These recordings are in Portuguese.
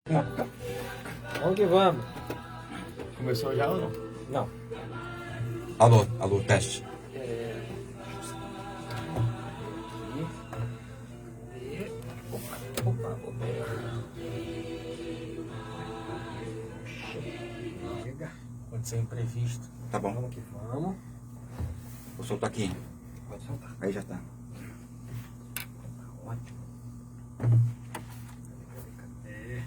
Vamos que vamos. Começou já ou não? Não. Alô, teste. Opa. Pode ser imprevisto. Tá bom. Vamos que vamos. Vou soltar aqui. Pode soltar. Aí já tá. Ótimo. Cadê?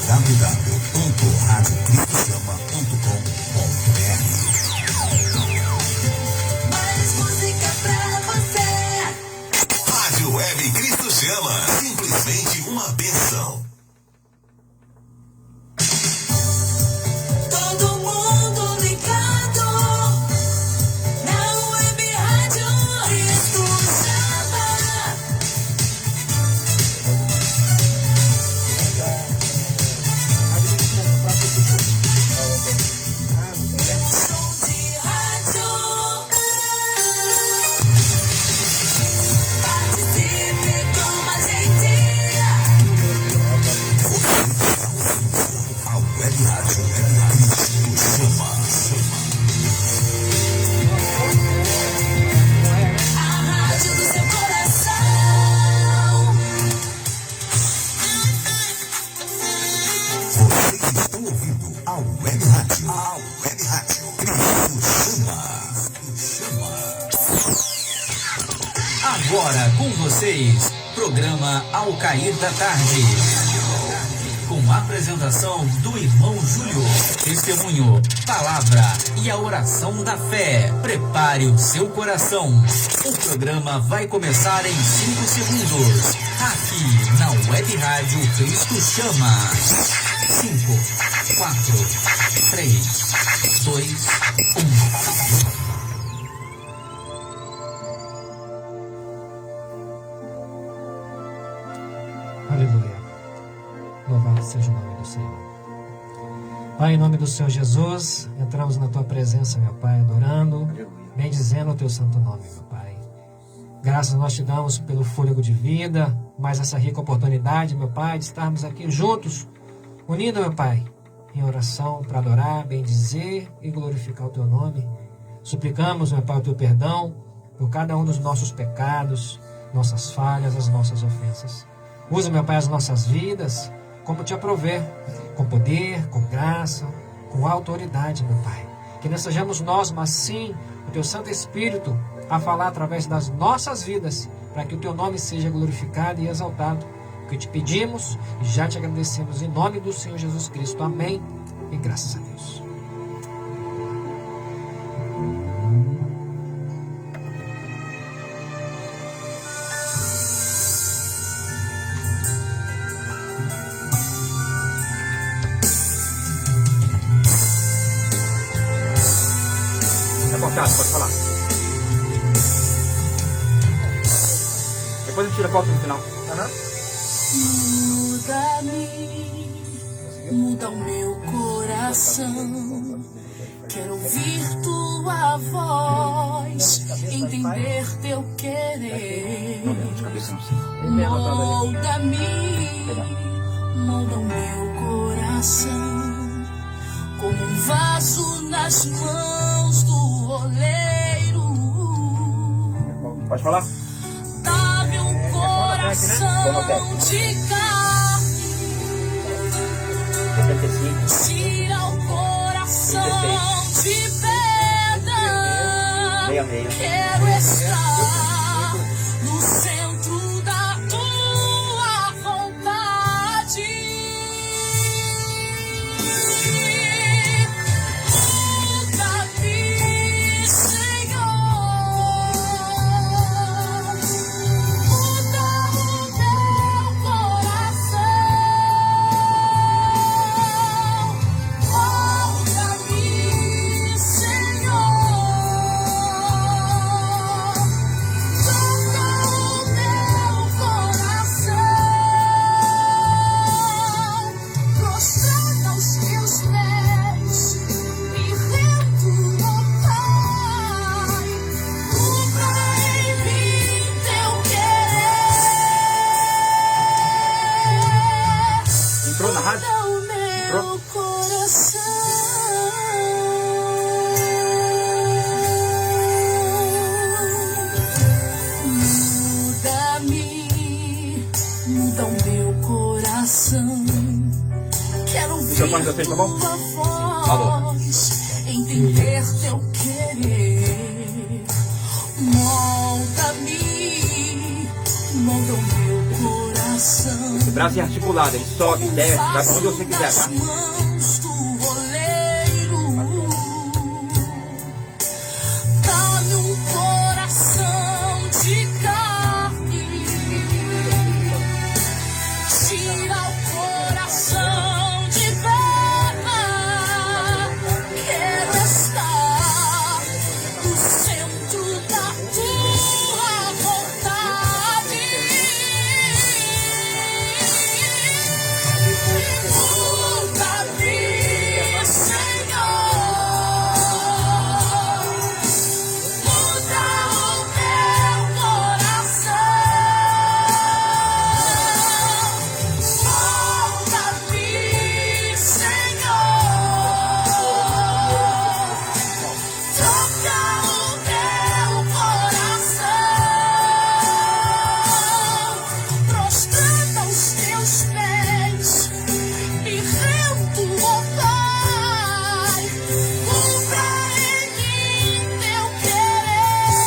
www.radiocristochama.com.br Mais música pra você. Rádio Web Cristo Chama. Simplesmente uma benção. Todo mundo ligado na web rádio Cristo Chama. Som de rádio. Participe com a gente. A Web Rádio Cristo Chama. A rádio do seu coração. Vocês estão ouvindo a Web Rádio. A Web Rádio Cristo Chama. Agora com vocês, programa Ao Cair da Tarde. Com a apresentação do irmão Júlio, testemunho, palavra e a oração da fé. Prepare o seu coração. O programa vai começar em 5 segundos. Aqui na Web Rádio Cristo Chama. 5, 4, 3, 2, 1. Aleluia. Louvado seja o nome do Senhor. Pai, em nome do Senhor Jesus, entramos na Tua presença, meu Pai, adorando, bendizendo o Teu santo nome, meu Pai. Graças nós te damos pelo fôlego de vida, mais essa rica oportunidade, meu Pai, de estarmos aqui juntos, unidos, meu Pai, em oração para adorar, bendizer e glorificar o Teu nome. Suplicamos, meu Pai, o Teu perdão por cada um dos nossos pecados, nossas falhas, as nossas ofensas. Usa, meu Pai, as nossas vidas como te aprover, com poder, com graça, com autoridade, meu Pai. Que não sejamos nós, mas sim o Teu Santo Espírito a falar através das nossas vidas, para que o Teu nome seja glorificado e exaltado. O que te pedimos e já te agradecemos em nome do Senhor Jesus Cristo. Amém. E graças a Deus. Tá cortado, pode falar. Depois a gente tira a foto no final. Muda-me, muda o meu coração. Quero ouvir tua voz, entender teu querer. De cabeça não sei. Molda-me, molda o meu coração, como um vaso nas mãos do oleiro. Pode falar? Dá-me um coração de carne, 75. tira o coração de pedra. 66. Quero estar no centro da tua vontade. Muda-me, Senhor. Muda o meu coração. meu coração. Muda o meu coração. Quero ouvir tua voz, entender teu querer. Molda-me, molda o meu coração. Esse braço é articulado, ele sobe, desce, vai pra onde você quiser, Nas tá? mãos do oleiro. Dá-me um coração de carne. Tira o coração de pedra. Quero estar no centro da tua vontade. Muda-me, Senhor. Muda o meu coração. Molda-me, Senhor. Toca o meu coração. Prostrada aos teus pés, me rendo, ó Pai. Cumpra em mim teu querer.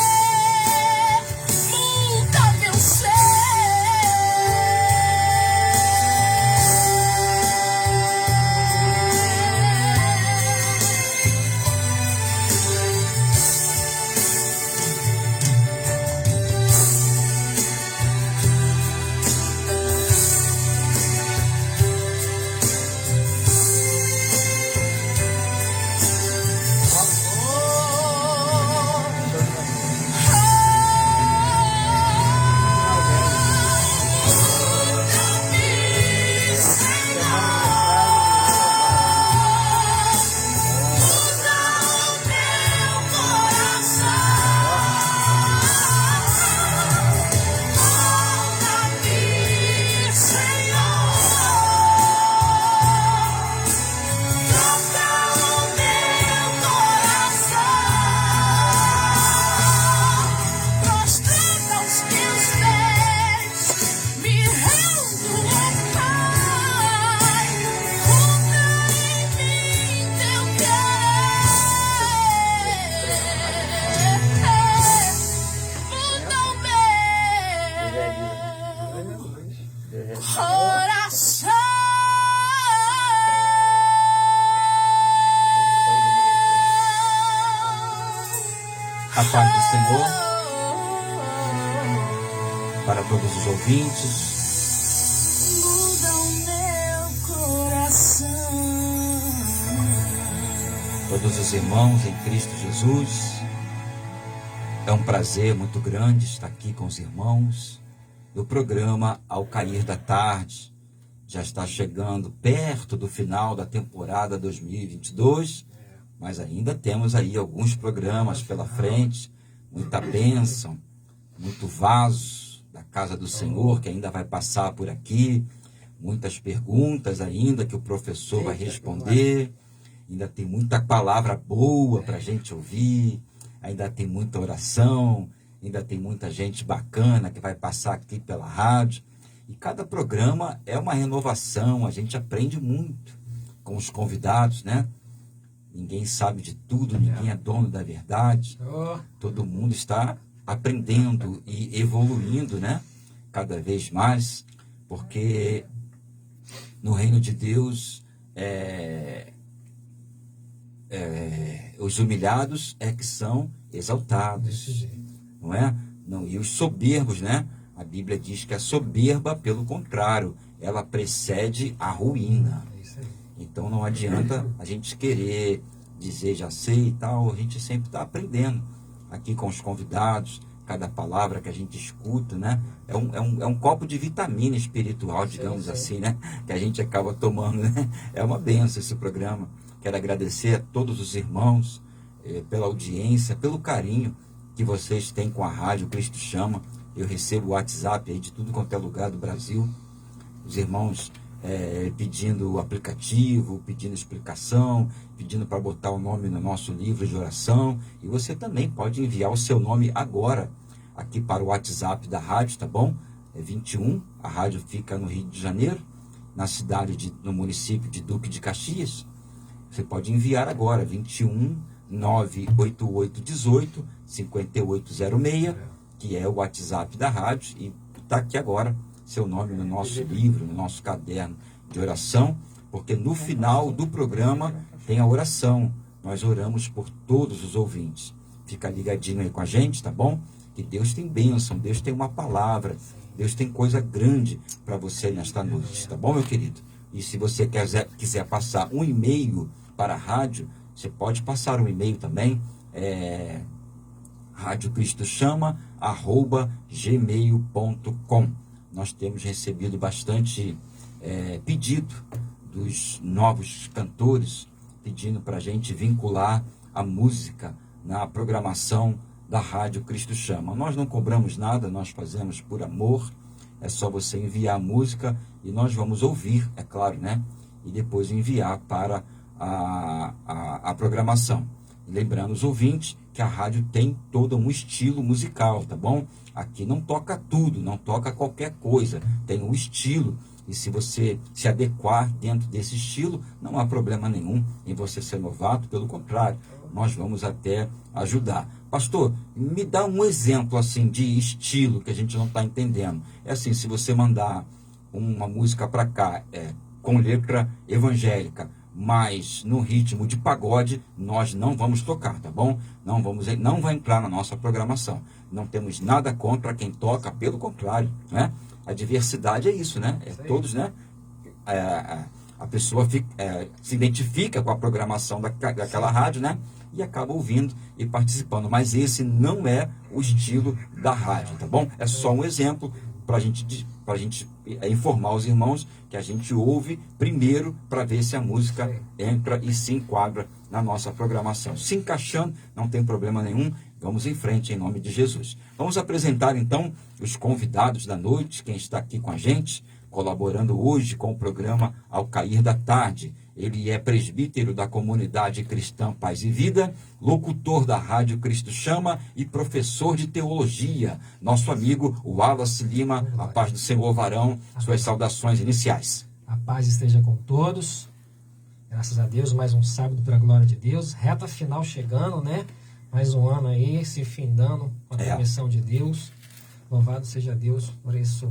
Muda meu prostrada aos teus pés, me rendo, ó Pai. Cumpra em mim teu querer. Muda o meu coração. A paz do Senhor para todos os ouvintes. Muda o meu coração. Todos os irmãos em Cristo Jesus. É um prazer muito grande estar aqui com os irmãos do programa Ao Cair da Tarde. Já está chegando perto do final da temporada 2022, mas ainda temos aí alguns programas pela frente, muita bênção, muito vaso da casa do Senhor que ainda vai passar por aqui, muitas perguntas ainda que o professor vai responder, ainda tem muita palavra boa para a gente ouvir, ainda tem muita oração, ainda tem muita gente bacana que vai passar aqui pela rádio. E cada programa é uma renovação, a gente aprende muito com os convidados, né? Ninguém sabe de tudo, ninguém é dono da verdade. Todo mundo está aprendendo e evoluindo, né? Cada vez mais, porque no reino de Deus, os humilhados é que são exaltados, não é? Não, e os soberbos, né? A Bíblia diz que a soberba, pelo contrário, ela precede a ruína. Então não adianta a gente querer dizer já sei e tal, a gente sempre está aprendendo aqui com os convidados, cada palavra que a gente escuta, né? É um copo de vitamina espiritual, digamos assim, né? Que a gente acaba tomando, né? É uma benção esse programa. Quero agradecer a todos os irmãos pela audiência, pelo carinho que vocês têm com a rádio Cristo Chama. Eu recebo o WhatsApp aí de tudo quanto é lugar do Brasil. Os irmãos pedindo o aplicativo, pedindo explicação, pedindo para botar o nome no nosso livro de oração. E você também pode enviar o seu nome agora aqui para o WhatsApp da rádio, tá bom? É 21, a rádio fica no Rio de Janeiro, no município de Duque de Caxias. Você pode enviar agora, 21 98818 5806, que é o WhatsApp da rádio, e está aqui agora seu nome no nosso livro, no nosso caderno de oração, porque no final do programa tem a oração. Nós oramos por todos os ouvintes. Fica ligadinho aí com a gente, tá bom? Que Deus tem bênção, Deus tem uma palavra, Deus tem coisa grande para você nesta noite, tá bom, meu querido? E se você quiser passar um e-mail para a rádio, você pode passar um e-mail também, radiocristochama@gmail.com. Nós temos recebido bastante pedido dos novos cantores, pedindo para a gente vincular a música na programação da Rádio Cristo Chama. Nós não cobramos nada, nós fazemos por amor. É só você enviar a música e nós vamos ouvir, é claro, né? E depois enviar para a programação. Lembrando os ouvintes que a rádio tem todo um estilo musical, tá bom? Aqui não toca tudo, não toca qualquer coisa, tem um estilo. E se você se adequar dentro desse estilo, não há problema nenhum em você ser novato, pelo contrário, nós vamos até ajudar. Pastor, me dá um exemplo assim de estilo que a gente não está entendendo. É assim, se você mandar uma música para cá, com letra evangélica, mas no ritmo de pagode, nós não vamos tocar, tá bom? Não vai entrar na nossa programação. Não temos nada contra quem toca, pelo contrário, né? A diversidade é isso, né? Todos, né? A pessoa se identifica com a programação daquela rádio, né? E acaba ouvindo e participando. Mas esse não é o estilo da rádio, tá bom? É só um exemplo para a gente informar os irmãos que a gente ouve primeiro para ver se a música entra e se enquadra na nossa programação. Se encaixando, não tem problema nenhum. Vamos em frente em nome de Jesus. Vamos apresentar então os convidados da noite, quem está aqui com a gente, colaborando hoje com o programa Ao Cair da Tarde. Ele é presbítero da comunidade cristã Paz e Vida, locutor da Rádio Cristo Chama e professor de teologia. Nosso amigo Wallace Lima, a paz do Senhor, varão, suas saudações iniciais. A paz esteja com todos. Graças a Deus, mais um sábado para a glória de Deus. Reta final chegando, né? Mais um ano aí, se findando com a permissão de Deus. Louvado seja Deus por isso.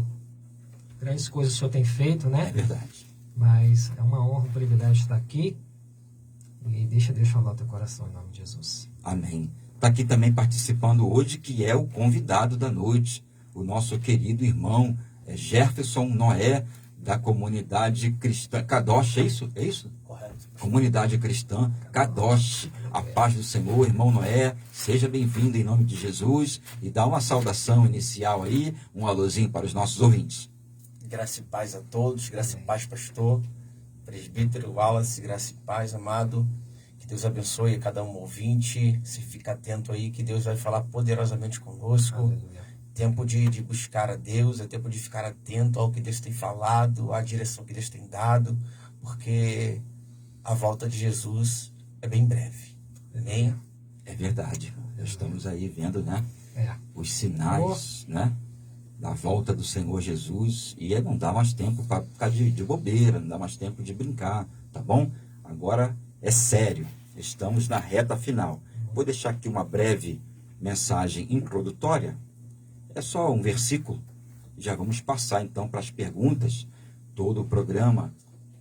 Grandes coisas o Senhor tem feito, né? É verdade. Mas é uma honra, um privilégio estar aqui. E deixa Deus falar o teu coração em nome de Jesus. Amém. Está aqui também participando hoje, que é o convidado da noite, o nosso querido irmão Jefferson Noé, da comunidade cristã Kadosh, é isso? É isso? Correto. Comunidade cristã Kadosh. A paz do Senhor, irmão Noé, seja bem-vindo em nome de Jesus e dá uma saudação inicial aí, um alôzinho para os nossos ouvintes. Graça e paz a todos, graça e paz, pastor, presbítero Wallace, graça e paz, amado. Que Deus abençoe a cada um ouvinte. Se fica atento aí, que Deus vai falar poderosamente conosco. Aleluia. Tempo de buscar a Deus, é tempo de ficar atento ao que Deus tem falado, à direção que Deus tem dado, porque a volta de Jesus é bem breve. Amém? É verdade. Já estamos aí vendo, né? Os sinais, né? Da volta do Senhor Jesus, e não dá mais tempo para ficar de bobeira, não dá mais tempo de brincar, tá bom? Agora é sério, estamos na reta final. Vou deixar aqui uma breve mensagem introdutória, é só um versículo, já vamos passar então para as perguntas. Todo o programa,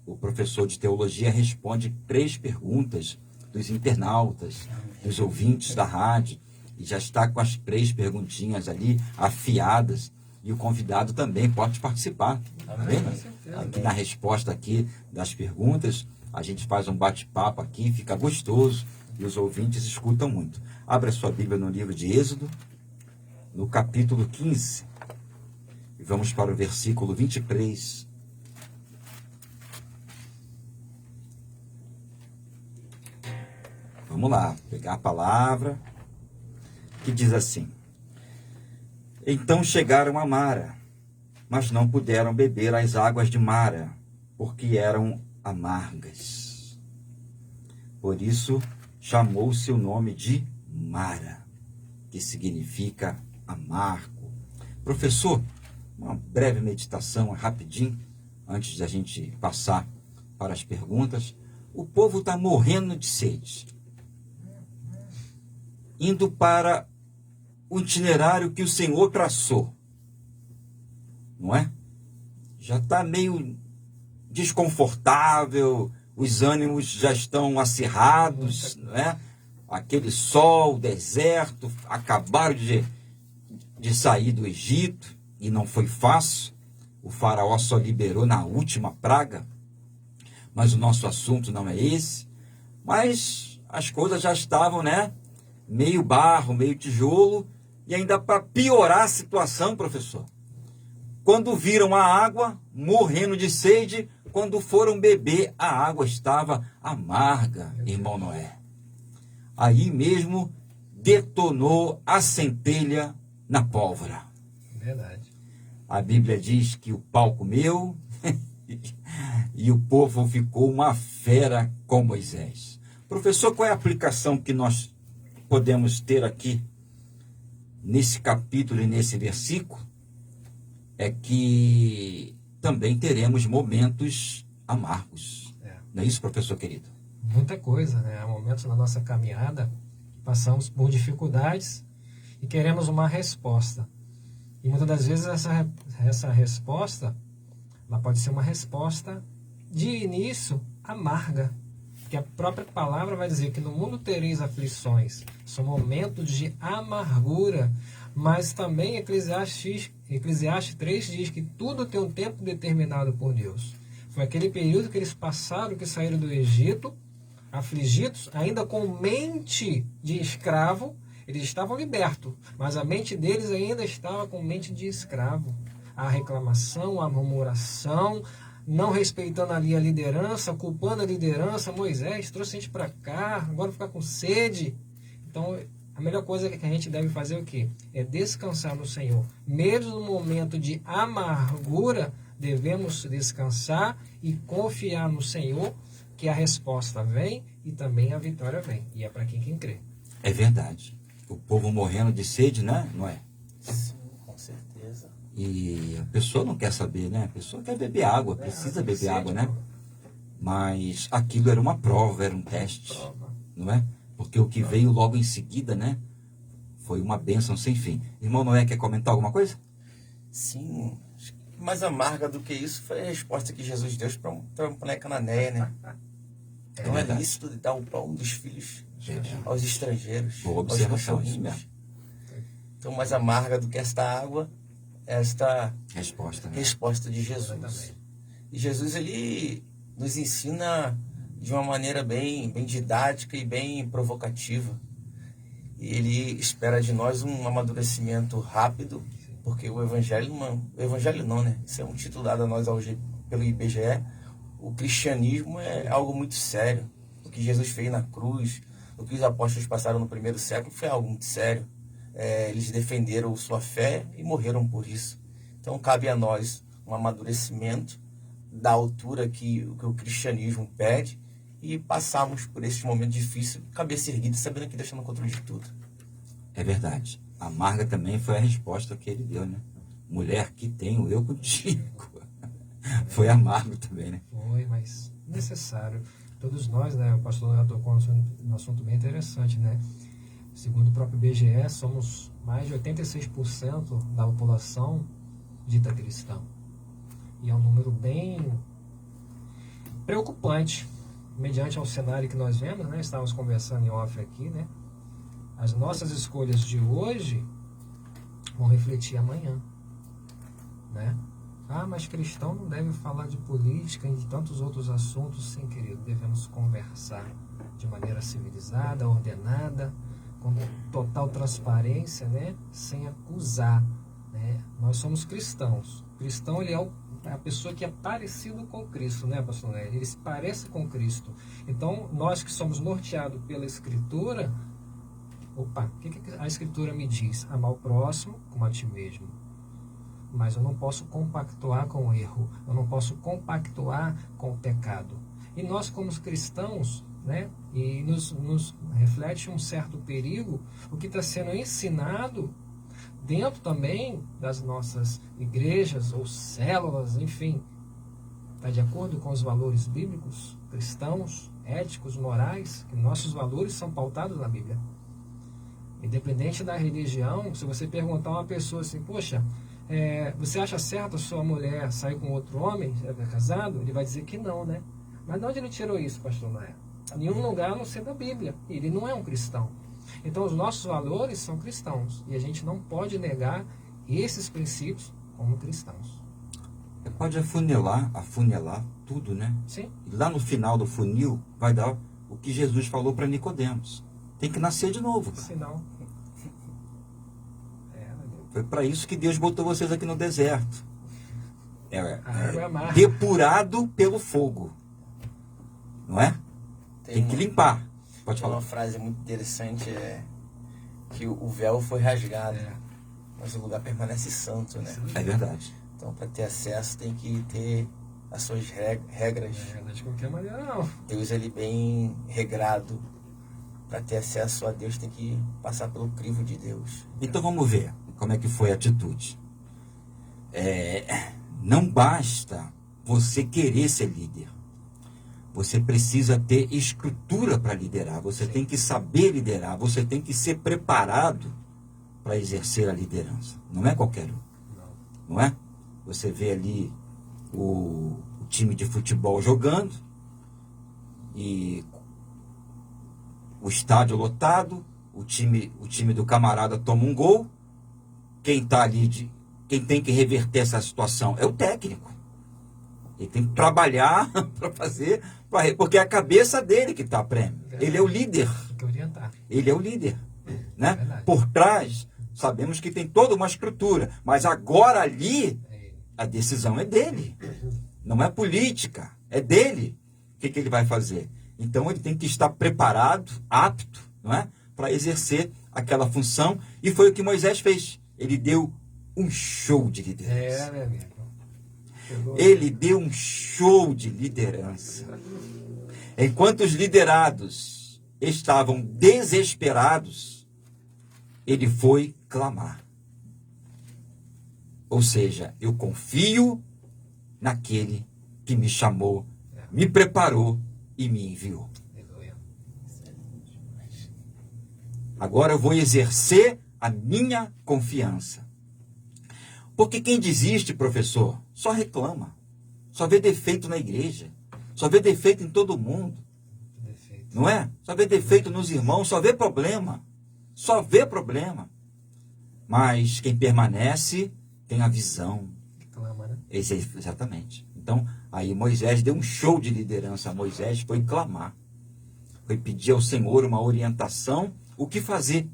o professor de teologia responde 3 perguntas dos internautas, dos ouvintes da rádio, e já está com as 3 perguntinhas ali afiadas. E o convidado também pode participar. Tá vendo? Aqui na resposta aqui das perguntas, a gente faz um bate-papo aqui, fica gostoso e os ouvintes escutam muito. Abra sua Bíblia no livro de Êxodo, no capítulo 15, e vamos para o versículo 23. Vamos lá, pegar a palavra, que diz assim: Então chegaram a Mara, mas não puderam beber as águas de Mara, porque eram amargas. Por isso chamou o seu nome de Mara, que significa amargo. Professor, uma breve meditação, rapidinho, antes de a gente passar para as perguntas. O povo está morrendo de sede, indo para o itinerário que o Senhor traçou, não é? Já está meio desconfortável, os ânimos já estão acirrados, não é? Aquele sol, deserto, acabaram de sair do Egito, e não foi fácil. O faraó só liberou na última praga, mas o nosso assunto não é esse. Mas as coisas já estavam, né? Meio barro, meio tijolo, e ainda para piorar a situação, professor, quando viram a água, morrendo de sede, quando foram beber, a água estava amarga, irmão Noé. Aí mesmo detonou a centelha na pólvora. Verdade. A Bíblia diz que o pau comeu e o povo ficou uma fera com Moisés. Professor, qual é a aplicação que nós podemos ter aqui nesse capítulo e nesse versículo? É que também teremos momentos amargos. Não é isso, professor querido? Muita coisa, né? Há momentos na nossa caminhada que passamos por dificuldades e queremos uma resposta. E muitas das vezes essa resposta, ela pode ser uma resposta de início amarga. Porque a própria palavra vai dizer que no mundo tereis aflições. São momentos de amargura. Mas também Eclesiastes 3 diz que tudo tem um tempo determinado por Deus. Foi aquele período que eles passaram, que saíram do Egito, afligidos, ainda com mente de escravo. Eles estavam libertos, mas a mente deles ainda estava com mente de escravo. A reclamação, a murmuração, não respeitando ali a liderança, culpando a liderança. Moisés trouxe a gente para cá, agora ficar com sede. Então, a melhor coisa que a gente deve fazer é o quê? É descansar no Senhor. Mesmo no momento de amargura, devemos descansar e confiar no Senhor, que a resposta vem e também a vitória vem. E é para quem crê. É verdade. O povo morrendo de sede, né? Não é? Sim, com certeza. E a pessoa não quer saber, né? A pessoa quer beber água, precisa beber água, né? Mas aquilo era uma prova, era um teste, não é? Porque o que veio logo em seguida, né? Foi uma bênção sem fim. Irmão Noé, quer comentar alguma coisa? Sim. Mais amarga do que isso foi a resposta que Jesus deu para uma mulher cananeia, né? Não é lícito de dar o pão dos filhos aos estrangeiros, Boa aos observação, isso cachorrinhos. mesmo. Então, mais amarga do que esta água, esta Resposta, né? resposta de Jesus. E Jesus, ele nos ensina de uma maneira bem didática e bem provocativa. E ele espera de nós um amadurecimento rápido, porque o evangelho não, né? Isso é um título dado a nós pelo IBGE. O cristianismo é algo muito sério. O que Jesus fez na cruz, o que os apóstolos passaram no primeiro século foi algo muito sério. Eles defenderam sua fé e morreram por isso. Então cabe a nós um amadurecimento da altura que o cristianismo pede e passarmos por esse momento difícil, cabeça erguida, sabendo que Deus está no controle de tudo. É verdade. Amarga também foi a resposta que ele deu, né? Mulher, que tenho eu contigo. Foi amargo também, né? Foi, mas necessário. Todos nós, né? O pastor já tocou num assunto bem interessante, né? Segundo o próprio IBGE, somos mais de 86% da população dita cristã. E é um número bem preocupante, mediante ao cenário que nós vemos, né? Estávamos conversando em off aqui, né? As nossas escolhas de hoje vão refletir amanhã, né? Ah, mas cristão não deve falar de política e de tantos outros assuntos. Sim, querido, devemos conversar de maneira civilizada, ordenada, com total transparência, né? Sem acusar, né? Nós somos cristãos. O cristão, ele é a pessoa que é parecido com Cristo, né, pastor Nery? Ele se parece com Cristo. Então, nós que somos norteados pela Escritura, o que a Escritura me diz? Amar o próximo como a ti mesmo. mas eu não posso compactuar com o erro, eu não posso compactuar com o pecado. E nós, como cristãos, né, e nos reflete um certo perigo o que está sendo ensinado dentro também das nossas igrejas ou células, enfim, está de acordo com os valores bíblicos, cristãos, éticos, morais, que nossos valores são pautados na Bíblia. Independente da religião, se você perguntar a uma pessoa assim, poxa, você acha certo a sua mulher sair com outro homem, é casado? Ele vai dizer que não, né? Mas de onde ele tirou isso, pastor Noé? Nenhum lugar a não ser da Bíblia. Ele não é um cristão. Então os nossos valores são cristãos. E a gente não pode negar esses princípios como cristãos. Pode afunilar tudo, né? Sim. E lá no final do funil vai dar o que Jesus falou para Nicodemos. Tem que nascer de novo, cara. Senão... Foi para isso que Deus botou vocês aqui no deserto. A água é amarga. Depurado pelo fogo. Não é? Tem que limpar. Pode falar. Uma frase muito interessante que o véu foi rasgado, mas o lugar permanece santo, né? É verdade. Então, para ter acesso, tem que ter as suas regras. De qualquer maneira, não. Deus, ele bem regrado. Para ter acesso a Deus, tem que passar pelo crivo de Deus. Então vamos ver como é que foi a atitude. Não basta você querer ser líder. Você precisa ter estrutura para liderar. Você tem que saber liderar. Você tem que ser preparado para exercer a liderança. Não é qualquer um. Não é? Você vê ali o time de futebol jogando e o estádio lotado, o time do camarada toma um gol. Quem tá ali, quem tem que reverter essa situação é o técnico. Ele tem que trabalhar para fazer, porque é a cabeça dele que está a prêmio. Ele é o líder. Tem que orientar. Ele é o líder. Né? Verdade. Por trás, sabemos que tem toda uma estrutura, mas agora ali, a decisão é dele. Não é política, é dele. O que ele vai fazer? Então ele tem que estar preparado, apto, não é? Para exercer aquela função. E foi o que Moisés fez. Ele deu um show de liderança. Meu amigo. Ele deu um show de liderança. Enquanto os liderados estavam desesperados, ele foi clamar. Ou seja, eu confio naquele que me chamou, me preparou e me enviou. Agora eu vou exercer a minha confiança. Porque quem desiste, professor, só reclama. Só vê defeito na igreja. Só vê defeito em todo mundo. Não é? Só vê defeito nos irmãos, só vê problema. Só vê problema. Mas quem permanece tem a visão. Reclama, né? Exatamente. Então, aí Moisés deu um show de liderança. Moisés foi clamar. Foi pedir ao Senhor uma orientação, o que fazer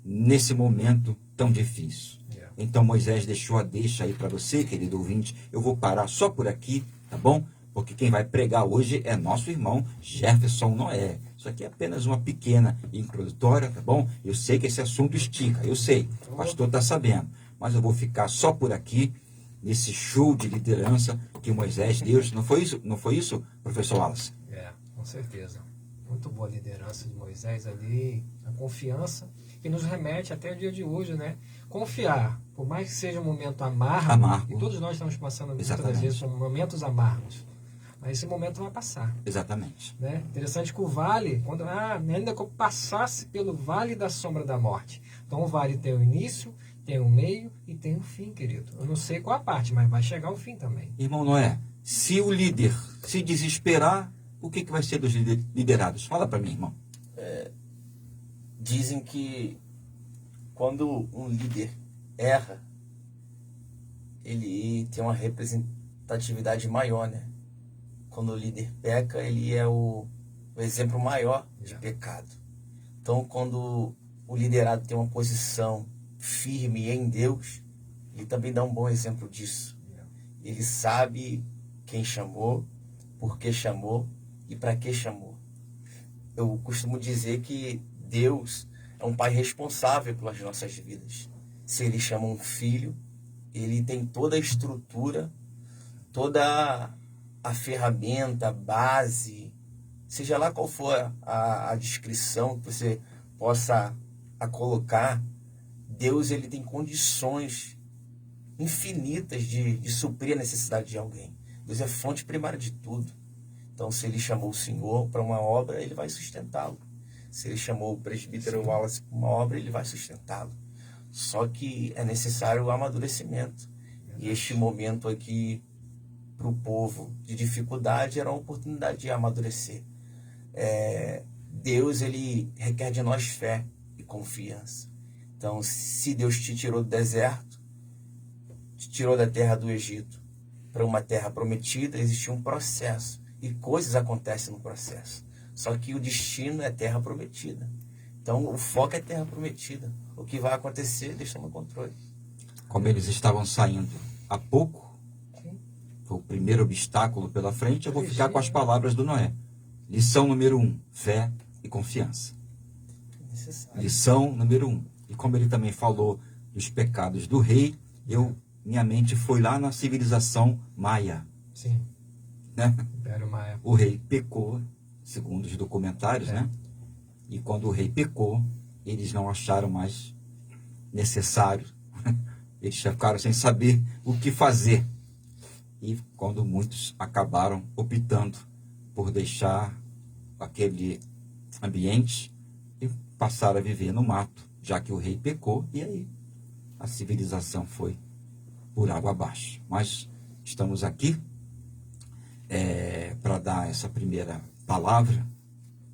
nesse momento tão difícil. Então Moisés deixou a deixa aí para você, querido ouvinte. Eu vou parar só por aqui, tá bom? Porque quem vai pregar hoje é nosso irmão Jefferson Noé. Isso aqui é apenas uma pequena introdutória, tá bom? Eu sei que esse assunto estica, eu sei. O pastor está sabendo. Mas eu vou ficar só por aqui, nesse show de liderança que Moisés deu. Não foi isso, professor Wallace? Com certeza. Muito boa a liderança de Moisés ali, a confiança, que nos remete até o dia de hoje, né? Confiar, por mais que seja um momento amargo. E todos nós estamos passando muitas das vezes por momentos amargos, mas esse momento vai passar. Exatamente. Né? Interessante que o vale, ainda que eu passasse pelo vale da sombra da morte. Então o vale tem o início, tem o meio e tem o fim, querido. Eu não sei qual a parte, mas vai chegar o fim também. Irmão Noé, se o líder se desesperar, o que vai ser dos liderados? Fala para mim, irmão. Dizem que quando um líder erra, ele tem uma representatividade maior, né? Quando o líder peca, ele é o exemplo maior de pecado. Então, quando o liderado tem uma posição firme em Deus, ele também dá um bom exemplo disso. Ele sabe quem chamou, por que chamou e para que chamou. Eu costumo dizer que Deus é um pai responsável pelas nossas vidas. Se ele chama um filho, ele tem toda a estrutura, toda a ferramenta, a base, seja lá qual for a descrição que você possa colocar, Deus ele tem condições infinitas de suprir a necessidade de alguém. Deus é fonte primária de tudo. Então, se ele chamou o Senhor para uma obra, ele vai sustentá-lo. Se ele chamou o presbítero Wallace para uma obra, ele vai sustentá-lo. Só que é necessário o amadurecimento. E este momento aqui, para o povo de dificuldade, era uma oportunidade de amadurecer. Deus, ele requer de nós fé e confiança. Então, se Deus te tirou do deserto, te tirou da terra do Egito para uma terra prometida, existe um processo. E coisas acontecem no processo. Só que o destino é terra prometida. Então, o foco é terra prometida. O que vai acontecer, Deus está no controle. Como eles estavam saindo há pouco, foi o primeiro obstáculo pela frente, eu vou ficar com as palavras do Noé. Lição número 1, fé e confiança. Lição número 1. E como ele também falou dos pecados do rei, minha mente foi lá na civilização maia. Sim. Né? Império Maia. O rei pecou, segundo os documentários, né? E quando o rei pecou, eles não acharam mais necessário. Eles ficaram sem saber o que fazer. E quando muitos acabaram optando por deixar aquele ambiente e passar a viver no mato, já que o rei pecou, e aí a civilização foi por água abaixo. Mas estamos aqui para dar essa primeira palavra,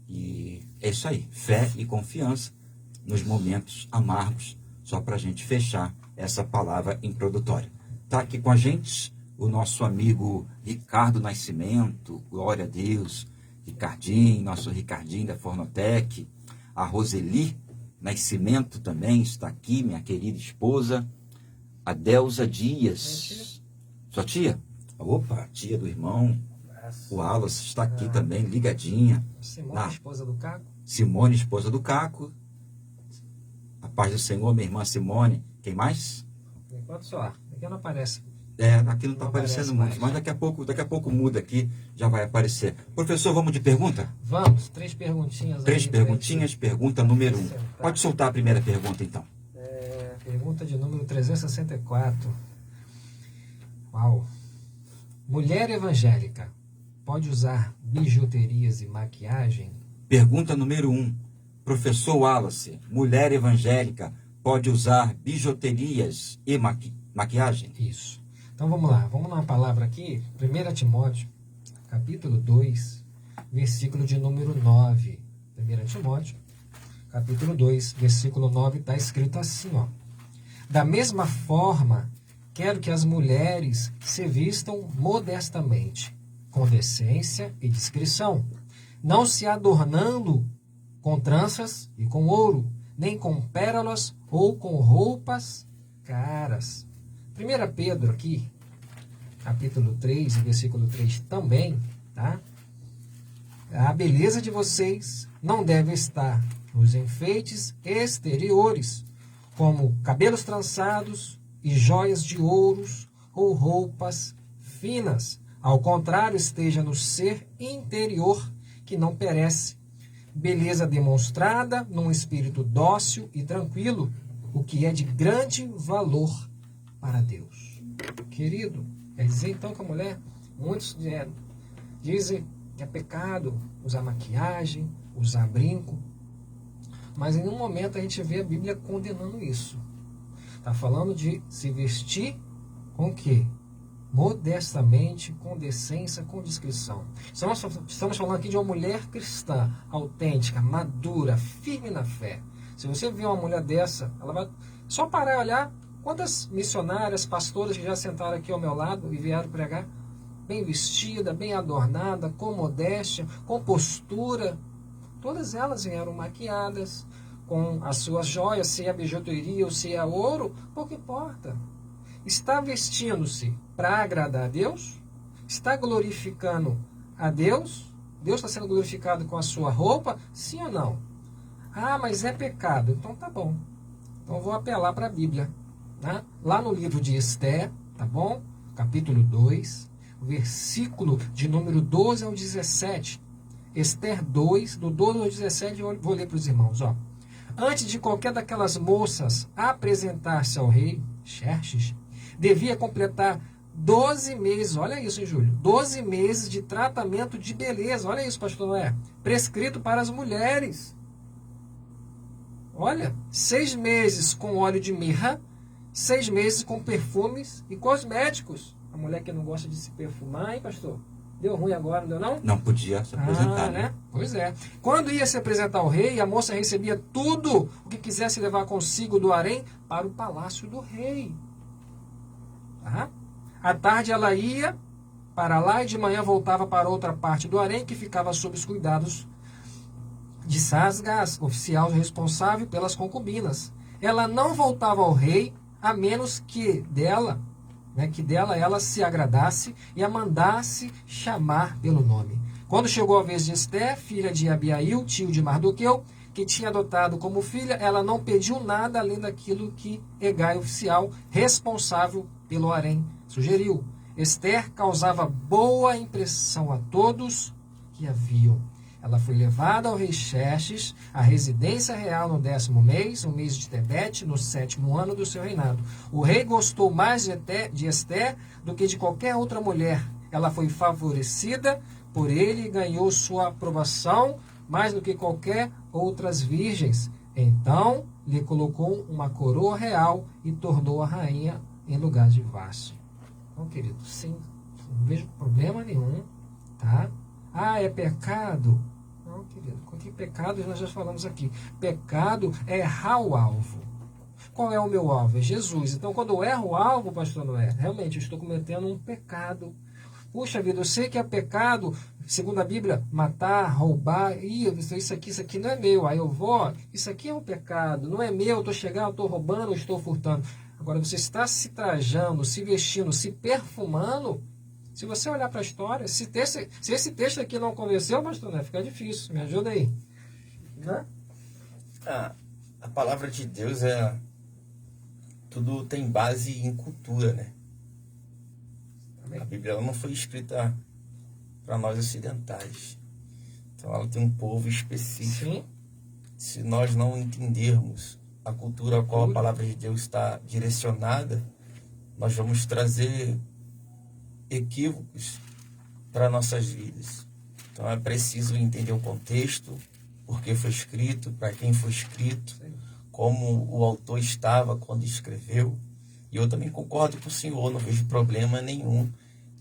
e é isso aí, fé e confiança nos momentos amargos, só para a gente fechar essa palavra introdutória. Está aqui com a gente o nosso amigo Ricardo Nascimento, glória a Deus, Ricardinho, nosso Ricardinho da Fornotec, a Roseli Nascimento também está aqui, minha querida esposa, a Delza Dias, sua tia? Opa, tia do irmão, o Wallace está aqui também, ligadinha. Simone, esposa do Caco. Simone, esposa do Caco. A paz do Senhor, minha irmã Simone. Quem mais? Enquanto só, aqui não aparece. Aqui não está aparecendo muito, mas daqui a pouco muda aqui, já vai aparecer. Professor, vamos de pergunta? Vamos, 3 perguntinhas. 3 perguntinhas, pergunta número 1. Pode soltar a primeira pergunta, então. Pergunta de número 364. Uau. Mulher evangélica pode usar bijuterias e maquiagem? Pergunta número 1. Professor Wallace, mulher evangélica pode usar bijuterias e maquiagem? Isso. Então vamos lá, vamos numa palavra aqui, 1 Timóteo, capítulo 2, versículo de número 9. 1 Timóteo, capítulo 2, versículo 9, está escrito assim, ó. Da mesma forma, quero que as mulheres se vistam modestamente, com decência e discrição, não se adornando com tranças e com ouro, nem com pérolas ou com roupas caras. 1 Pedro aqui, capítulo 3, versículo 3 também, tá? A beleza de vocês não deve estar nos enfeites exteriores, como cabelos trançados e joias de ouros ou roupas finas. Ao contrário, esteja no ser interior, que não perece. Beleza demonstrada num espírito dócil e tranquilo, o que é de grande valor para Deus. Querido, quer dizer então que a mulher, muitos dizem que é pecado usar maquiagem, usar brinco, mas em nenhum momento a gente vê a Bíblia condenando isso. Está falando de se vestir com o quê? Modestamente, com decência, com discrição. Estamos falando aqui de uma mulher cristã, autêntica, madura, firme na fé. Se você vê uma mulher dessa, ela vai só parar e olhar quantas missionárias, pastoras que já sentaram aqui ao meu lado e vieram pregar, bem vestida, bem adornada, com modéstia, com postura. Todas elas vieram maquiadas, com as suas joias, se é bijuteria ou se é ouro, pouco importa. Está vestindo-se para agradar a Deus? Está glorificando a Deus? Deus está sendo glorificado com a sua roupa? Sim ou não? Ah, mas é pecado. Então tá bom. Então vou apelar para a Bíblia. né? Lá no livro de Esther, tá bom? Capítulo 2, versículo de número 12 ao 17. Esther 2, do 12 ao 17, eu vou ler para os irmãos, ó. Antes de qualquer daquelas moças apresentar-se ao rei Xerxes, devia completar 12 meses, olha isso, hein, Júlio? 12 meses de tratamento de beleza, olha isso, pastor Noé, prescrito para as mulheres. Olha, 6 meses com óleo de mirra, 6 meses com perfumes e cosméticos. A mulher que não gosta de se perfumar, hein, pastor? Deu ruim agora, não deu não? Não podia se apresentar, né? Pois é. Quando ia se apresentar ao rei, a moça recebia tudo o que quisesse levar consigo do harém para o palácio do rei. Tá? À tarde ela ia para lá e de manhã voltava para outra parte do harém que ficava sob os cuidados de Sasgas, oficial responsável pelas concubinas. Ela não voltava ao rei a menos que dela ela se agradasse e a mandasse chamar pelo nome. Quando chegou a vez de Esther, filha de Abiail, tio de Mardoqueu, que tinha adotado como filha, ela não pediu nada além daquilo que Hegai, oficial responsável pelo harém, sugeriu. Esther causava boa impressão a todos que a viam. Ela foi levada ao rei Xerxes, à residência real no 10º mês, o mês de Tebete, no 7º ano do seu reinado. O rei gostou mais de Esther do que de qualquer outra mulher. Ela foi favorecida por ele e ganhou sua aprovação mais do que qualquer outras virgens. Então, lhe colocou uma coroa real e tornou a rainha em lugar de Vaste. Então, querido, sim, não vejo problema nenhum, tá? Ah, é pecado? Não, querido, com que pecados nós já falamos aqui? Pecado é errar o alvo. Qual é o meu alvo? É Jesus. Então, quando eu erro o alvo, pastor Noé, realmente eu estou cometendo um pecado. Puxa vida, eu sei que é pecado, segundo a Bíblia, matar, roubar, isso aqui não é meu. Aí eu vou, isso aqui é um pecado, não é meu, eu estou chegando, eu estou roubando, eu estou furtando. Agora, você está se trajando, se vestindo, se perfumando. Se você olhar para a história, se esse texto aqui não convenceu, pastor, né, fica difícil. Me ajuda aí. Né? A palavra de Deus tudo tem base em cultura, né? A Bíblia ela não foi escrita para nós ocidentais. Então ela tem um povo específico. Sim. Se nós não entendermos a cultura a qual a palavra de Deus está direcionada, nós vamos trazer equívocos para nossas vidas. Então é preciso entender o contexto, por que foi escrito, para quem foi escrito, como o autor estava quando escreveu. E eu também concordo com o senhor, não vejo problema nenhum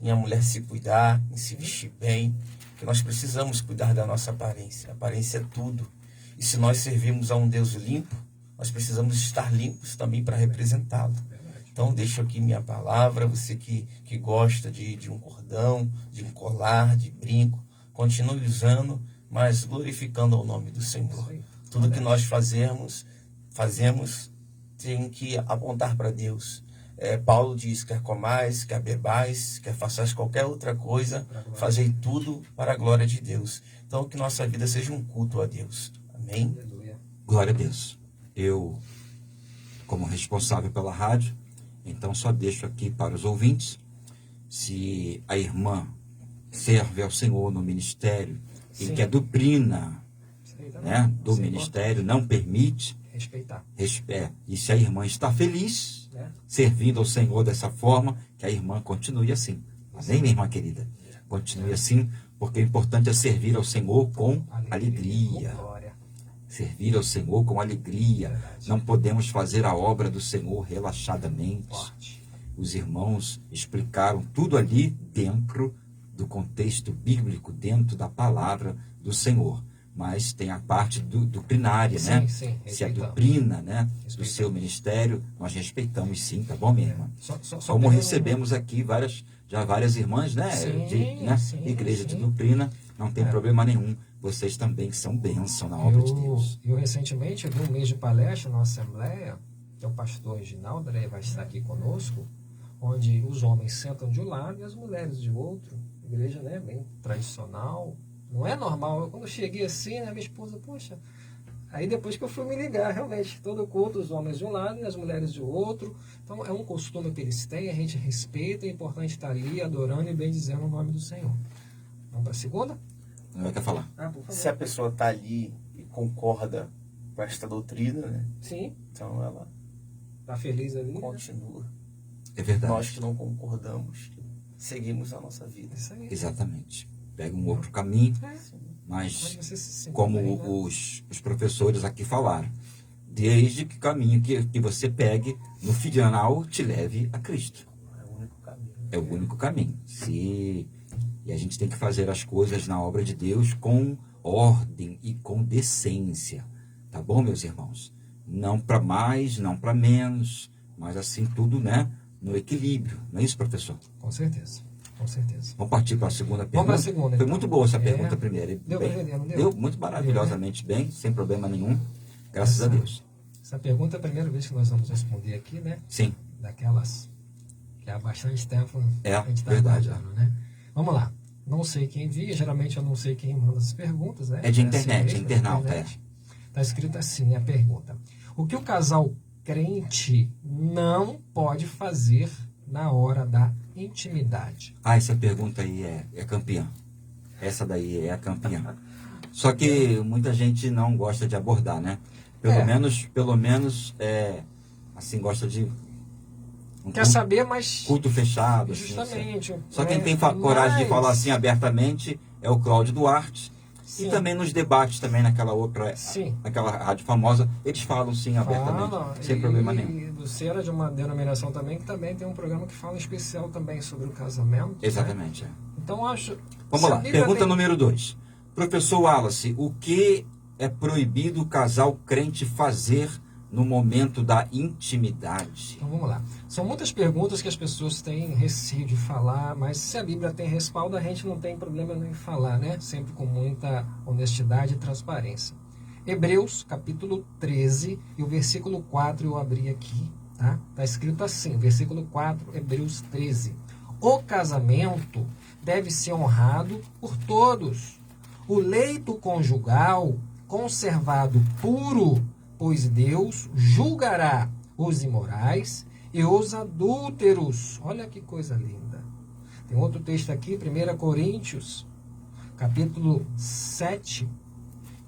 em a mulher se cuidar, em se vestir bem, porque nós precisamos cuidar da nossa aparência. A aparência é tudo. E se nós servimos a um Deus limpo, nós precisamos estar limpos também para representá-lo. Então, deixo aqui minha palavra. Você que gosta de um cordão, de um colar, de brinco, continue usando, mas glorificando o nome do Senhor. Tudo que nós fazemos tem que apontar para Deus. Paulo diz, quer comais, quer bebais, quer façais qualquer outra coisa, fazei tudo para a glória de Deus. Então, que nossa vida seja um culto a Deus. Amém? Glória a Deus. Eu, como responsável pela rádio, então só deixo aqui para os ouvintes, se a irmã serve ao Senhor no ministério e que a doutrina, né, do ministério não permite, respeitar. E se a irmã está feliz, servindo ao Senhor dessa forma, que a irmã continue assim. Amém, minha irmã querida? Continue assim, porque o importante é servir ao Senhor com alegria. Servir ao Senhor com alegria. Não podemos fazer a obra do Senhor relaxadamente. Os irmãos explicaram tudo ali dentro do contexto bíblico, dentro da palavra do Senhor. Mas tem a parte doutrinária, né? Sim, se a doutrina, né, do seu ministério, nós respeitamos sim, tá bom, minha irmã? Como recebemos aqui várias irmãs, né? Igreja de doutrina, não tem problema nenhum. Vocês também são bênção na obra de Deus. Eu recentemente vi um mês de palestra na Assembleia, que é o pastor Reginaldo, ele vai estar aqui conosco, onde os homens sentam de um lado e as mulheres de outro. Igreja, né, bem tradicional. Não é normal. Quando eu cheguei assim, né, minha esposa, poxa, Aí depois que eu fui me ligar, realmente, todo culto, os homens de um lado e as mulheres de outro. Então é um costume que eles têm, a gente respeita, é importante estar ali adorando e bendizendo o nome do Senhor. Vamos para a segunda? Não quer falar? Por favor. Se a pessoa está ali e concorda com esta doutrina, né? Sim, Então ela tá feliz ali. Né? continua. É verdade. Nós que não concordamos, seguimos a nossa vida. Isso aí. Exatamente. Pega um outro caminho, É. mas Mas você se sente como bem, né? os professores aqui falaram, desde que o caminho que você pegue, no final te leve a Cristo. É o único caminho. É o único caminho. E a gente tem que fazer as coisas na obra de Deus com ordem e com decência. Tá bom, meus irmãos? Não para mais, não para menos, mas assim tudo, né, no equilíbrio. Não é isso, professor? Com certeza, com certeza. Vamos partir para a segunda pergunta. Vamos para a segunda, Foi então. muito boa essa pergunta primeira. Deu Bem, para entender, não deu? deu muito maravilhosamente bem, sem problema nenhum. Graças a Deus. Essa pergunta é a primeira vez que nós vamos responder aqui, né? Sim. Daquelas que há bastante tempo É, a gente está verdade. aguardando, né? Vamos lá. Não sei quem envia, geralmente eu não sei quem manda as perguntas, né? É de assim internet, mesmo, é internauta, Está escrito assim a pergunta. O que o casal crente não pode fazer na hora da intimidade? Ah, essa pergunta aí é campeã. Essa daí é a campeã. Só que muita gente não gosta de abordar, né? Pelo menos, assim, gosta de Quer saber, mas... culto fechado. Assim, Justamente. só quem tem coragem de falar assim abertamente é o Cláudio Duarte. Sim. E também nos debates, também naquela outra, Sim. naquela rádio famosa, eles falam sim abertamente, Fala, sem problema nenhum. E você era de uma denominação também que também tem um programa que fala em especial também sobre o casamento. Né? Exatamente. Então acho... Vamos lá, pergunta número 2. Professor Wallace, o que é proibido o casal crente fazer no momento da intimidade? Então vamos lá. São muitas perguntas que as pessoas têm receio de falar, mas se a Bíblia tem respaldo, a gente não tem problema em falar, né? Sempre com muita honestidade e transparência. Hebreus, capítulo 13, e o versículo 4 eu abri aqui, tá? Está escrito assim, versículo 4, Hebreus 13. O casamento deve ser honrado por todos. O leito conjugal conservado puro, pois Deus julgará os imorais e os adúlteros. Olha que coisa linda. Tem outro texto aqui, 1 Coríntios, capítulo 7,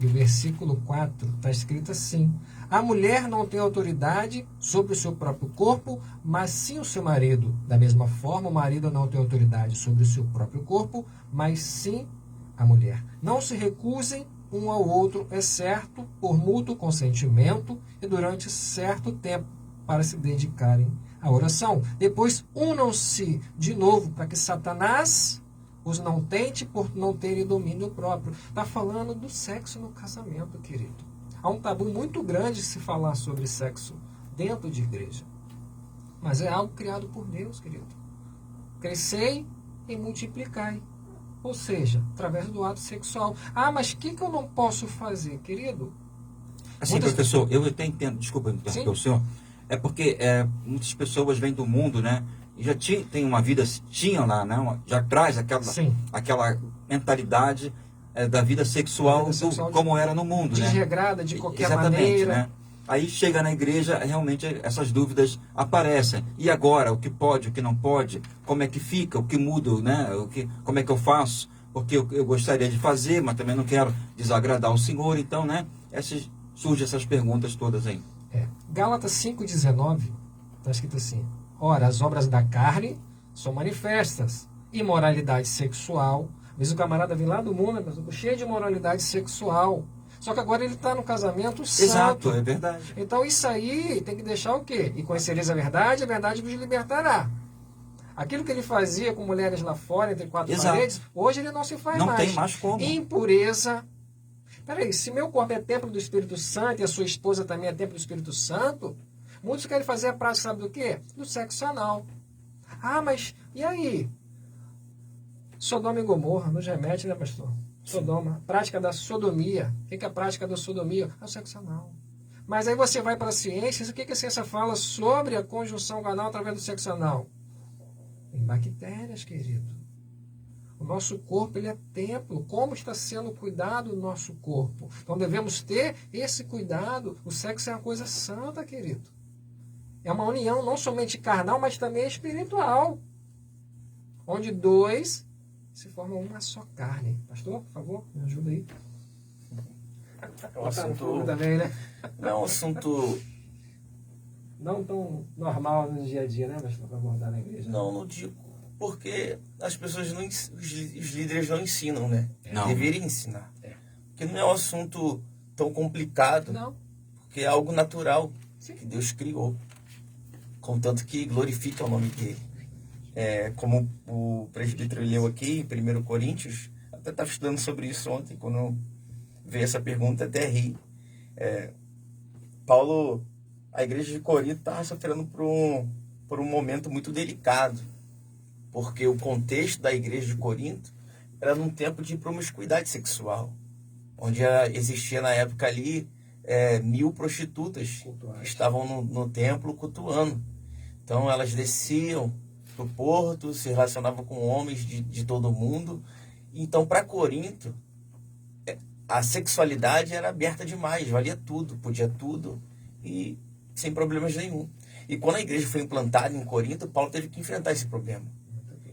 e o versículo 4, está escrito assim: a mulher não tem autoridade sobre o seu próprio corpo, mas sim o seu marido. Da mesma forma, o marido não tem autoridade sobre o seu próprio corpo, mas sim a mulher. Não se recusem um ao outro, exceto por mútuo consentimento e durante certo tempo, para se dedicarem à oração. Depois, unam-se de novo, para que Satanás os não tente por não terem domínio próprio. Está falando do sexo no casamento, querido. Há um tabu muito grande se falar sobre sexo dentro de igreja. Mas é algo criado por Deus, querido. Crescei e multiplicai. Ou seja, através do ato sexual. Ah, mas o que eu não posso fazer, querido? Assim, professor, eu até entendo, desculpa interromper o senhor, é porque muitas pessoas vêm do mundo, né? E já tem uma vida, tinham lá, né? Já traz aquela mentalidade da vida sexual, como era no mundo, né? Desregrada de qualquer Exatamente, maneira. Né? Aí chega na igreja, realmente essas dúvidas aparecem. E agora, o que pode, o que não pode, como é que fica, o que muda, né? Como é que eu faço? Porque eu gostaria de fazer, mas também não quero desagradar o Senhor. Então, né? Surgem essas perguntas todas aí. Gálatas 5,19, está escrito assim: ora, as obras da carne são manifestas. Imoralidade sexual. Mas o camarada vem lá do mundo, cheio de imoralidade sexual. Só que agora ele está no casamento santo. Exato, é verdade. Então isso aí tem que deixar o quê? E conhecereis a verdade vos libertará. Aquilo que ele fazia com mulheres lá fora, entre quatro paredes, hoje ele não se faz mais. Não tem mais como. Impureza. Peraí, se meu corpo é templo do Espírito Santo e a sua esposa também é templo do Espírito Santo, muitos querem fazer a prática, sabe do quê? Do sexo anal. Ah, mas e aí? Sodoma e Gomorra, nos remete, né, pastor? Sodoma, prática da sodomia. O que é a prática da sodomia? É o sexo anal. Mas aí você vai para a ciência, o que a ciência fala sobre a conjunção anal através do sexo anal? Em bactérias, querido. O nosso corpo, ele é templo. Como está sendo cuidado o nosso corpo? Então devemos ter esse cuidado. O sexo é uma coisa santa, querido. É uma união não somente carnal, mas também espiritual. Onde dois se formam uma só carne. Pastor, por favor, me ajuda aí. É um assunto, também, né? não é um assunto, Não tão normal no dia a dia, né? Mas para abordar na igreja. não digo, porque as pessoas não, os líderes não ensinam, né? Não. Deveriam ensinar. Porque não é um assunto tão complicado, Não. porque é algo natural Sim. que Deus criou. Contanto que glorifica o nome dele. Como o presbítero leu aqui em 1 Coríntios, até estava estudando sobre isso ontem, quando eu veio essa pergunta, até ri. Paulo, a igreja de Corinto estava sofrendo por um momento muito delicado, porque o contexto da igreja de Corinto era num tempo de promiscuidade sexual, onde existia na época ali 1000 prostitutas que estavam no templo cultuando. Então elas desciam para o porto, se relacionavam com homens de todo mundo. Então para Corinto a sexualidade era aberta demais, valia tudo, podia tudo e sem problemas nenhum. E quando a igreja foi implantada em Corinto, Paulo teve que enfrentar esse problema.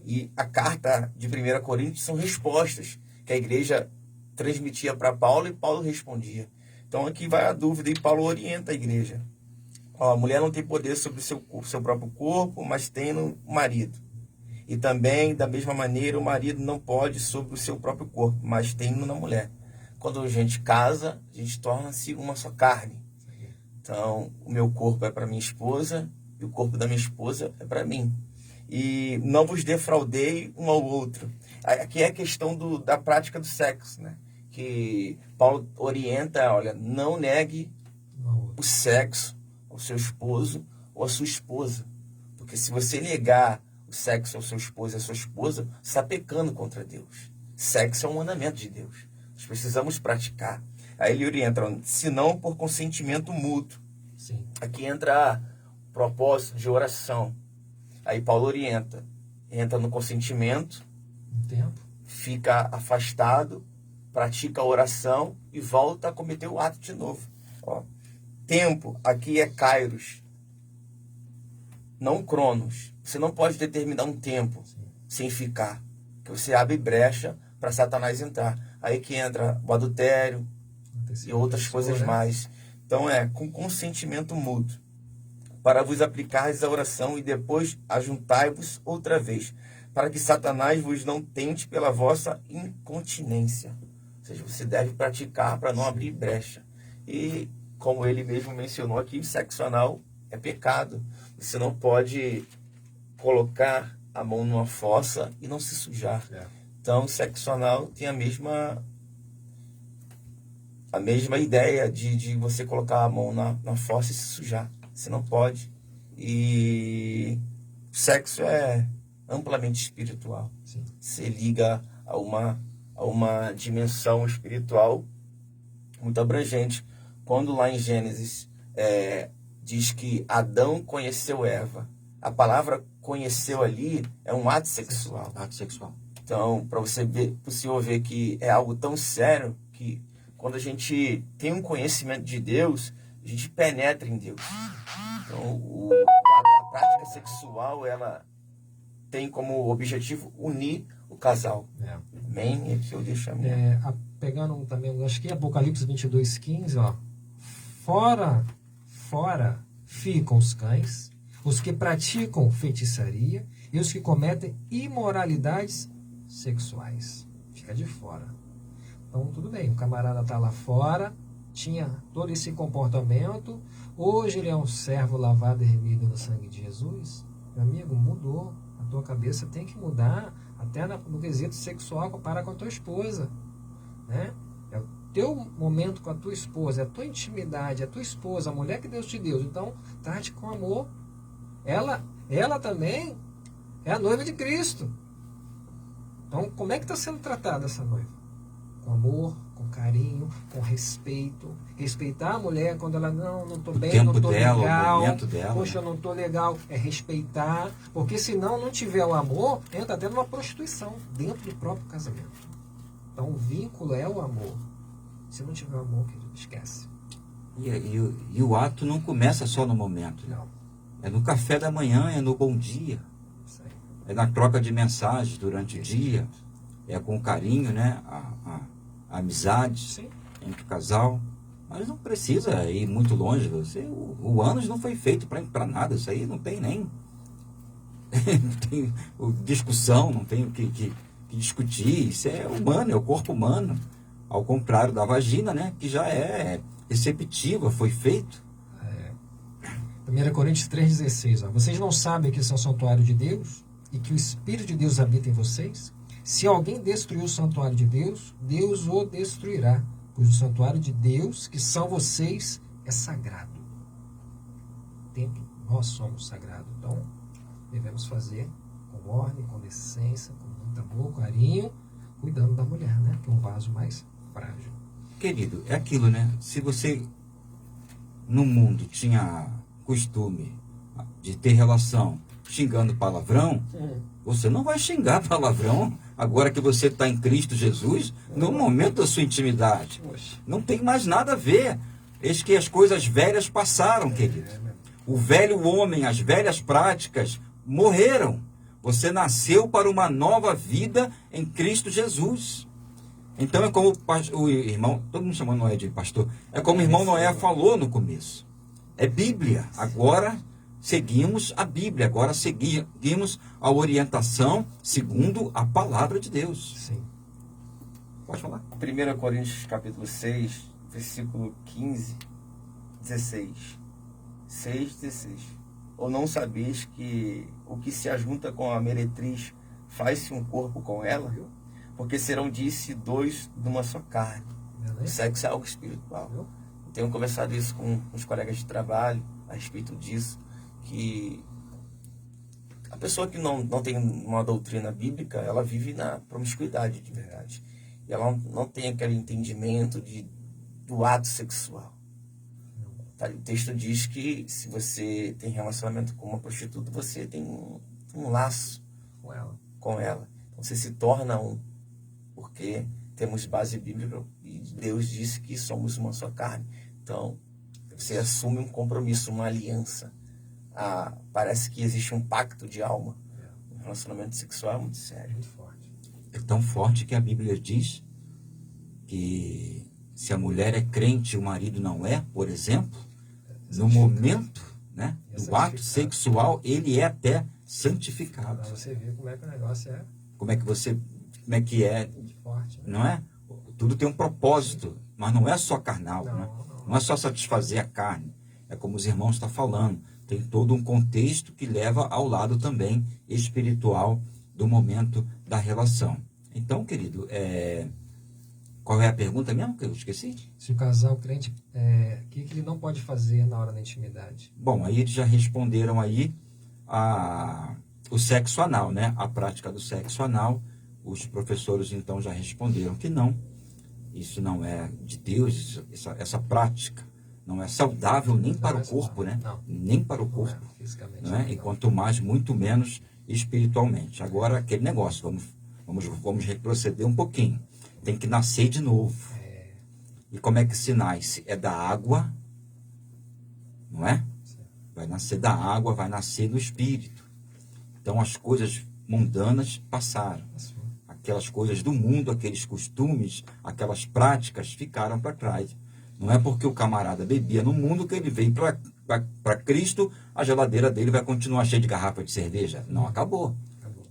E a carta de 1 Coríntios são respostas que a igreja transmitia para Paulo e Paulo respondia. Então aqui vai a dúvida e Paulo orienta a igreja. A mulher não tem poder sobre o seu próprio corpo, mas tem no marido. E também, da mesma maneira, o marido não pode sobre o seu próprio corpo, mas tem na mulher. Quando a gente casa, a gente torna-se uma só carne. Então, o meu corpo é para minha esposa e o corpo da minha esposa é para mim. E não vos defraudei um ao outro. Aqui é a questão da prática do sexo, né? Que Paulo orienta, olha, não negue o sexo ao seu esposo ou à sua esposa. Porque se você negar o sexo ao seu esposo e à sua esposa, você está pecando contra Deus. Sexo é um mandamento de Deus. Nós precisamos praticar. Aí ele orienta, se não por consentimento mútuo. Sim. Aqui entra o propósito de oração. Aí Paulo orienta. Entra no consentimento, Um tempo. fica afastado, pratica a oração e volta a cometer o ato de novo. Tempo, aqui é kairos, não cronos. Você não pode determinar um tempo sem ficar, que você abre brecha para Satanás entrar. Aí que entra o adultério e outras coisas mais. Então com consentimento mútuo, para vos aplicares a oração e depois ajuntai-vos outra vez, para que Satanás vos não tente pela vossa incontinência. Ou seja, você deve praticar para não abrir brecha. E como ele mesmo mencionou aqui, o sexo anal é pecado. Você não pode colocar a mão numa fossa e não se sujar. Então, o sexo anal tem a mesma ideia de você colocar a mão na fossa e se sujar. Você não pode. E o sexo é amplamente espiritual. Sim. Se liga a uma dimensão espiritual muito abrangente. Quando lá em Gênesis diz que Adão conheceu Eva, a palavra conheceu ali é um ato sexual. Ato sexual. Então, para você ver, possível ver que é algo tão sério que quando a gente tem um conhecimento de Deus, a gente penetra em Deus. Então, a prática sexual, ela tem como objetivo unir o casal. Amém? E aqui eu deixo a minha. Pegando também, acho que Apocalipse 22:15, ó. Fora ficam os cães, os que praticam feitiçaria e os que cometem imoralidades sexuais. Fica de fora. Então, tudo bem, o camarada está lá fora, tinha todo esse comportamento, hoje ele é um servo lavado e remido no sangue de Jesus. Meu amigo, mudou. A tua cabeça tem que mudar, até no quesito sexual, comparar com a tua esposa, né? É o teu momento com a tua esposa, é a tua intimidade, é a tua esposa, a mulher que Deus te deu. Então, trate com amor. Ela também é a noiva de Cristo. Então, como é que está sendo tratada essa noiva? Com amor, com carinho, com respeito. Respeitar a mulher quando ela, não estou bem, tempo não estou dela, o legal. momento dela. Poxa, eu não estou legal. É respeitar, porque senão não tiver o amor, entra até numa prostituição, dentro do próprio casamento. Então o vínculo é o amor. Se não tiver o amor, querido, esquece. E o ato não começa só no momento. Não. É no café da manhã, é no bom dia. Isso aí. É na troca de mensagens durante o dia. É com carinho, né? A amizade Sim. entre o casal. Mas não precisa ir muito longe. O ânus não foi feito para nada. Isso aí não tem nem não tem discussão, não tem o que discutir. Isso é humano, é o corpo humano. Ao contrário da vagina, né? Que já é receptiva, foi feito. 1 Coríntios 3,16. Vocês não sabem que são santuário de Deus e que o Espírito de Deus habita em vocês? Se alguém destruir o santuário de Deus, Deus o destruirá, pois o santuário de Deus, que são vocês, é sagrado. Templo, nós somos sagrados. Então, devemos fazer com ordem, com decência, com muito amor, carinho, cuidando da mulher, né? Que é um vaso mais frágil. Querido, é aquilo, né? Se você no mundo tinha costume de ter relação xingando palavrão, você não vai xingar palavrão agora que você está em Cristo Jesus, no momento da sua intimidade. Não tem mais nada a ver. Eis que as coisas velhas passaram, querido. O velho homem, as velhas práticas morreram. Você nasceu para uma nova vida em Cristo Jesus. Então é como o irmão, todo mundo chamando Noé de pastor, é como o irmão Noé falou no começo. É Bíblia. Agora seguimos a Bíblia, agora seguimos a orientação segundo a palavra de Deus. Sim. Pode falar. 1 Coríntios capítulo 6, versículo 15, 16. 6, 16. Ou não sabeis que o que se ajunta com a meretriz faz-se um corpo com ela? Porque serão, disse, dois de uma só carne. O sexo é algo espiritual. Tenho conversado isso com os colegas de trabalho a respeito disso, que a pessoa que não tem uma doutrina bíblica, ela vive na promiscuidade de verdade. E ela não tem aquele entendimento do ato sexual. Tá? O texto diz que se você tem relacionamento com uma prostituta, você tem um laço com ela. Então você se torna um, porque temos base bíblica e Deus disse que somos uma só carne. Então você assume um compromisso, uma aliança. Parece que existe um pacto de alma. O relacionamento sexual é muito sério. Muito forte. É tão forte que a Bíblia diz que se a mulher é crente e o marido não é, por exemplo, no momento, né, do ato sexual, ele é até santificado. Para você ver como é que o negócio é Como é que é, forte. Né? não é? Tudo tem um propósito, mas não é só carnal, né? Não é só satisfazer a carne. É como os irmãos estão falando. Tem todo um contexto que leva ao lado também espiritual do momento da relação. Então, querido, qual é a pergunta mesmo que eu esqueci? Se o casal crente, o que ele não pode fazer na hora da intimidade? Bom, aí eles já responderam aí o sexo anal, né? A prática do sexo anal. Os professores, então, já responderam que não. Isso não é de Deus, essa prática não é saudável nem para o corpo, né? Não. Nem para o corpo. Fisicamente. Não é? E quanto mais, muito menos espiritualmente. Agora, aquele negócio, vamos retroceder um pouquinho. Tem que nascer de novo. E como é que se nasce? É da água, não é? Vai nascer da água, vai nascer do espírito. Então, as coisas mundanas passaram. Aquelas coisas do mundo, aqueles costumes, aquelas práticas ficaram para trás. Não é porque o camarada bebia no mundo que ele veio para Cristo, a geladeira dele vai continuar cheia de garrafa de cerveja. Não, acabou.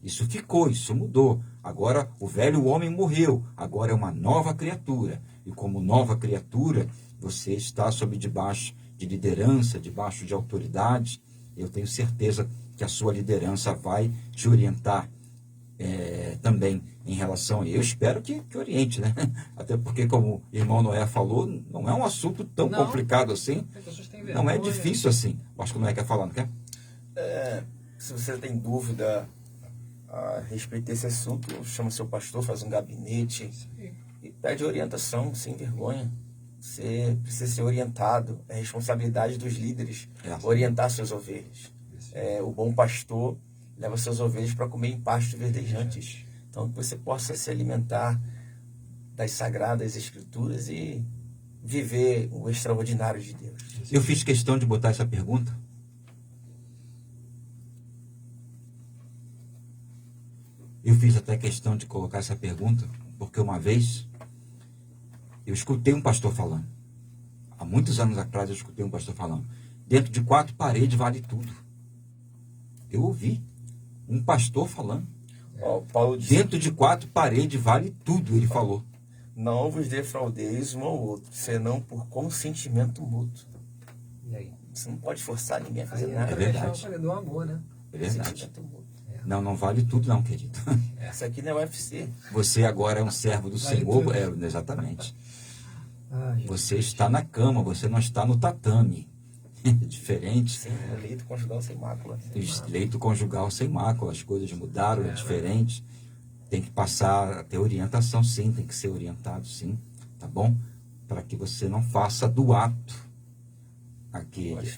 Isso ficou, isso mudou. Agora o velho homem morreu, agora é uma nova criatura. E como nova criatura, você está debaixo de liderança, debaixo de autoridade. Eu tenho certeza que a sua liderança vai te orientar também em relação a... Eu espero que oriente, né? Até porque, como o irmão Noé falou, não é um assunto tão complicado assim. Não é difícil assim. Acho que o Noé quer falar, não quer? Se você tem dúvida a respeito desse assunto, chama seu pastor, faz um gabinete Pede orientação, sem vergonha. Você precisa ser orientado. É responsabilidade dos líderes orientar suas ovelhas. O bom pastor leva suas ovelhas para comer em pastos verdejantes. Então, que você possa se alimentar das sagradas escrituras e viver o extraordinário de Deus. Eu fiz questão de botar essa pergunta. Eu fiz até questão de colocar essa pergunta, porque uma vez eu escutei um pastor falando. Há muitos anos atrás eu escutei um pastor falando. Dentro de 4 paredes vale tudo. Eu ouvi um pastor falando. Paulo disse, dentro de 4 paredes vale tudo, ele falou. Não vos defraudeis um ao outro, senão por consentimento mútuo. E aí? Você não pode forçar ninguém a fazer Aí nada. É verdade. Do amor, né? É verdade. Consentimento mútuo. Não vale tudo não, querido. Isso aqui não é UFC. Você agora é um servo do Vale Senhor. tudo. Exatamente. Ah, gente. Você está na cama, você não está no tatame. É diferente. Sem leito conjugal sem mácula. Leito conjugal sem mácula, as coisas mudaram, é diferente. Tem que passar a ter orientação, sim, tem que ser orientado, sim, tá bom? Para que você não faça do ato aquele.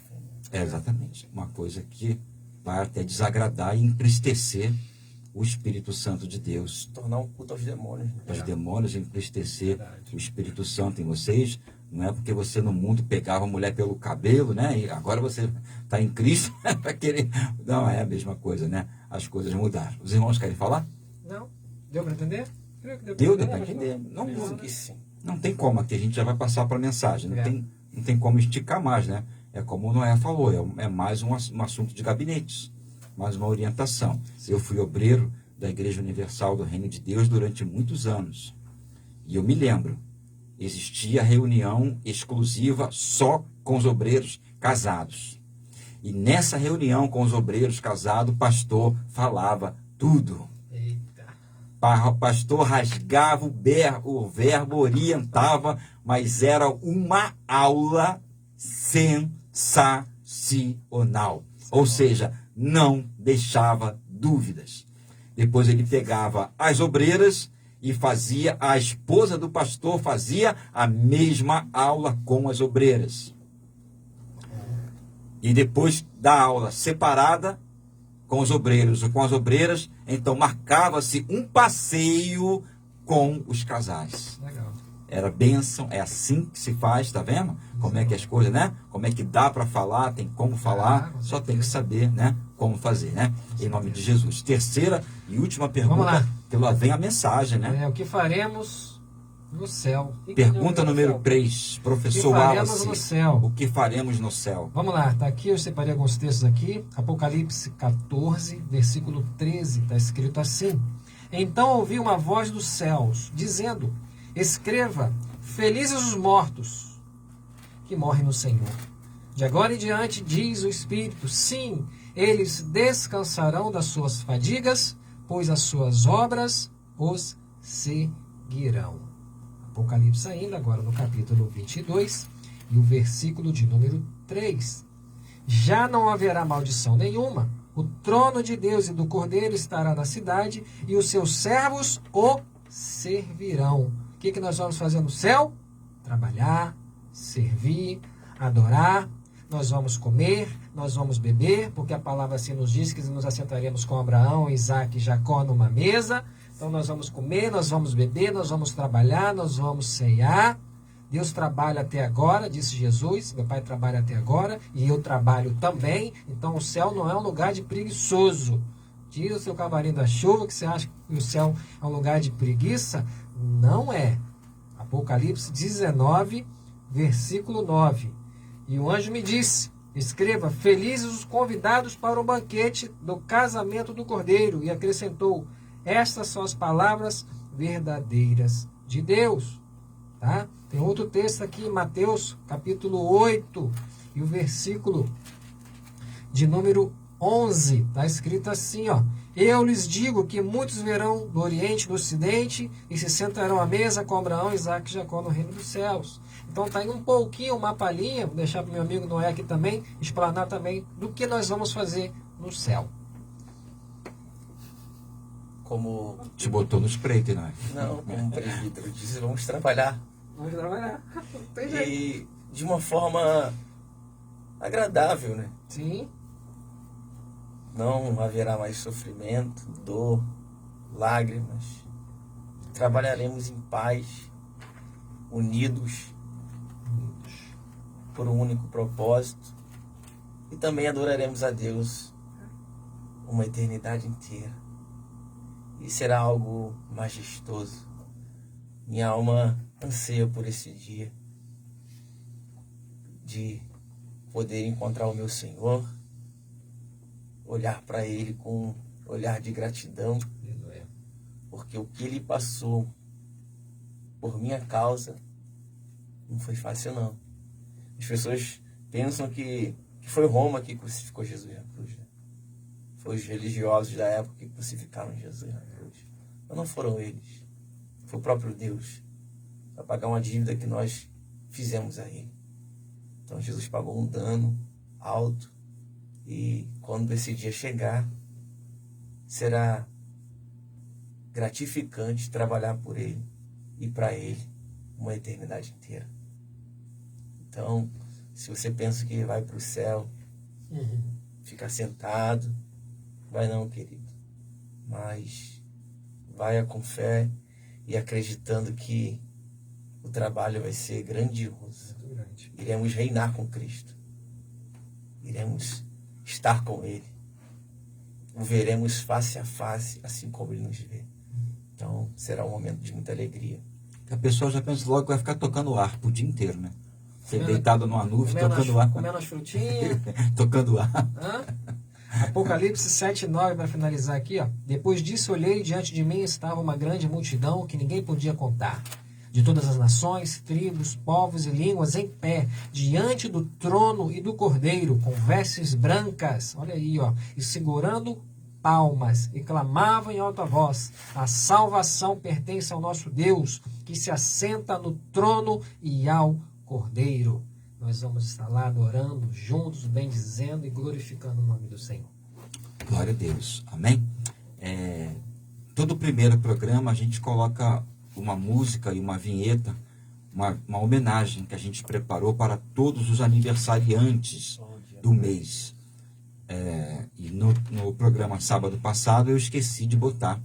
Exatamente. Uma coisa que vai até desagradar e entristecer o Espírito Santo de Deus. Tornar um culto aos demônios. Os demônios entristecer o Espírito Santo em vocês. Não é porque você no mundo pegava a mulher pelo cabelo, né? E agora você está em Cristo para querer. Não é a mesma coisa, né? As coisas mudaram. Os irmãos querem falar? Não? Deu para entender? Creio que Deu pra para entender. Penso que sim. Não tem como, aqui a gente já vai passar para a mensagem. Não tem como esticar mais, né? É como o Noé falou, é mais um assunto de gabinetes, mais uma orientação. Eu fui obreiro da Igreja Universal do Reino de Deus durante muitos anos. E eu me lembro, existia reunião exclusiva só com os obreiros casados. E nessa reunião com os obreiros casados, o pastor falava tudo. O pastor rasgava o verbo, orientava, mas era uma aula sensacional. Ou seja, não deixava dúvidas. Depois ele pegava as obreiras e fazia, a esposa do pastor fazia a mesma aula com as obreiras. E depois da aula separada, com os obreiros ou com as obreiras, então marcava-se um passeio com os casais. Legal. Era bênção, é assim que se faz, tá vendo? Como é que as coisas, né? Como é que dá para falar, tem como falar, só tem que saber, né? Como fazer, né? Em nome de Jesus. Terceira e última pergunta, que lá vem a mensagem, né? O que faremos no céu? Pergunta número 3, professor Wallace. No céu? O que faremos no céu? Vamos lá, tá aqui, eu separei alguns textos aqui. Apocalipse 14, versículo 13, está escrito assim: Então ouvi uma voz dos céus, dizendo: Escreva, felizes os mortos que morrem no Senhor. De agora em diante, diz o Espírito, sim, eles descansarão das suas fadigas, pois as suas obras os seguirão. Apocalipse ainda, agora no capítulo 22, e o versículo de número 3. Já não haverá maldição nenhuma, o trono de Deus e do Cordeiro estará na cidade, e os seus servos o servirão. O que nós vamos fazer no céu? Trabalhar, servir, adorar. Nós vamos comer, nós vamos beber, porque a palavra assim nos diz que nos assentaremos com Abraão, Isaac e Jacó numa mesa. Então nós vamos comer, nós vamos beber, nós vamos trabalhar, nós vamos ceiar. Deus trabalha até agora, disse Jesus, meu Pai trabalha até agora e eu trabalho também. Então o céu não é um lugar de preguiçoso. Tira o seu cavalinho da chuva, que você acha que o céu é um lugar de preguiça. Não é. Apocalipse 19, versículo 9. E o anjo me disse, escreva, felizes os convidados para o banquete do casamento do Cordeiro. E acrescentou, estas são as palavras verdadeiras de Deus. Tá? Tem outro texto aqui, Mateus capítulo 8, e o versículo de número 11. Está escrito assim, ó. Eu lhes digo que muitos verão do Oriente e do Ocidente e se sentarão à mesa com Abraão, Isaac e Jacó no reino dos céus. Então está aí um pouquinho, uma palhinha, vou deixar para o meu amigo Noé aqui também, explanar também do que nós vamos fazer no céu. como... Te botou no espreito, não é? Não, como o presbítero disse, vamos trabalhar. Vamos trabalhar. Não tem jeito. E de uma forma agradável, né? Sim. Não haverá mais sofrimento, dor, lágrimas. Trabalharemos em paz, unidos por um único propósito. E também adoraremos a Deus uma eternidade inteira. E será algo majestoso. Minha alma anseia por esse dia de poder encontrar o meu Senhor, olhar para Ele com um olhar de gratidão, porque o que Ele passou por minha causa não foi fácil, não. As pessoas pensam que foi Roma que crucificou Jesus na cruz, né? Foi os religiosos da época que crucificaram Jesus na cruz. Mas não foram eles. Foi o próprio Deus, para pagar uma dívida que nós fizemos a Ele. Então Jesus pagou um dano alto, e quando esse dia chegar, será gratificante trabalhar por Ele e para Ele uma eternidade inteira. Então, se você pensa que vai para o céu, ficar sentado, vai não, querido. Mas vai com fé e acreditando que o trabalho vai ser grandioso. Iremos reinar com Cristo. Iremos estar com Ele. O veremos face a face, assim como Ele nos vê. Então, será um momento de muita alegria. A pessoa já pensa logo que vai ficar tocando harpa o dia inteiro, né? Você deitado numa nuvem, tocando harpa. Comendo as frutinhas. Tocando harpa. Apocalipse 7:9, para finalizar aqui, ó. Depois disso olhei, e diante de mim estava uma grande multidão que ninguém podia contar, de todas as nações, tribos, povos e línguas, em pé, diante do trono e do Cordeiro, com vestes brancas, olha aí, ó, e segurando palmas, e clamavam em alta voz: a salvação pertence ao nosso Deus, que se assenta no trono e ao Cordeiro. Nós vamos estar lá adorando juntos, bendizendo e glorificando o nome do Senhor. Glória a Deus. Amém? Todo primeiro programa a gente coloca uma música e uma vinheta, uma homenagem que a gente preparou para todos os aniversariantes do mês. E no programa sábado passado eu esqueci de botar,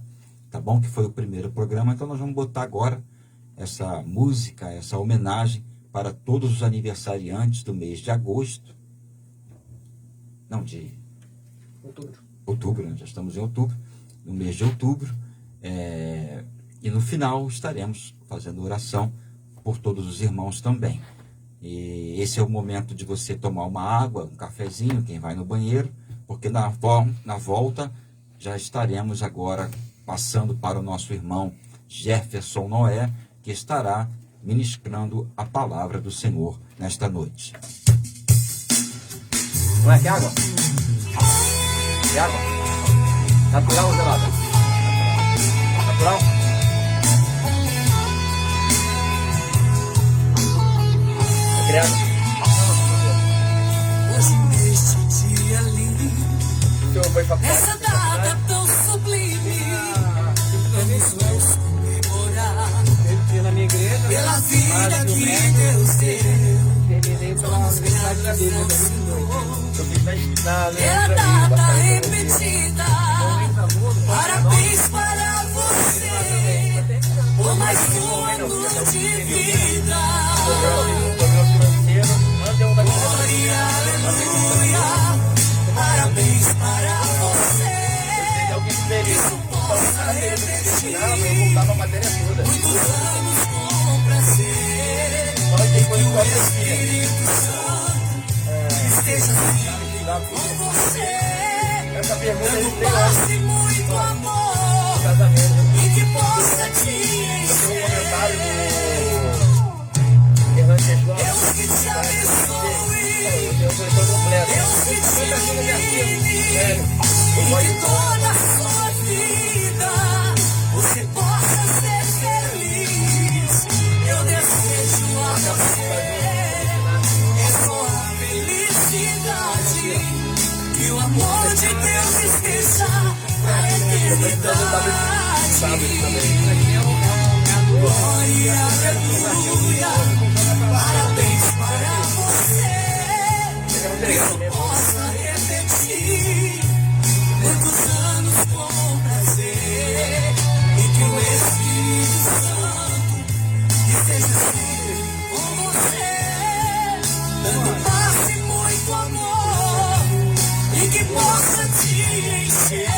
tá bom? Que foi o primeiro programa, então nós vamos botar agora essa música, essa homenagem para todos os aniversariantes do mês de agosto. Não, de outubro, né? Já estamos em outubro, no mês de outubro. E no final estaremos fazendo oração por todos os irmãos também. E esse é o momento de você tomar uma água, um cafezinho, quem vai no banheiro, porque na volta já estaremos agora passando para o nosso irmão Jefferson Noé, que estará ministrando a palavra do Senhor nesta noite. Não é que água? Que água? Natural ou gelada? Natural? É criado? Hoje neste dia lindo, O senhor foi faculdade? nessa data tão sublime, vamos comemorar Eu na minha igreja, pela vida que Deus deu. terminei pela Universidade da Bíblia. Eu fiz na Pela data repetida, parabéns para você, por mais um ano de vida. Glória, aleluia, parabéns para você, que isso possa repetir muitos anos com prazer. O Espírito Santo esteja sempre com você, Essa pergunta dando ele tem paz e muito amor, casamento. e que possa te Um encher. comentário do Fernando Teslan. Deus que te abençoe, Eu sou completo. Deus que te ilumine, e que toda a sua vida você possa ser feliz. Eu desejo a você só a felicidade, que o amor de Deus esteja na eternidade. Glória, aleluia. Parabéns para você. Que eu possa repetir muitos anos com prazer. E que o Espírito Santo esteja sempre com você, dando paz e muito amor, e que possa te encher.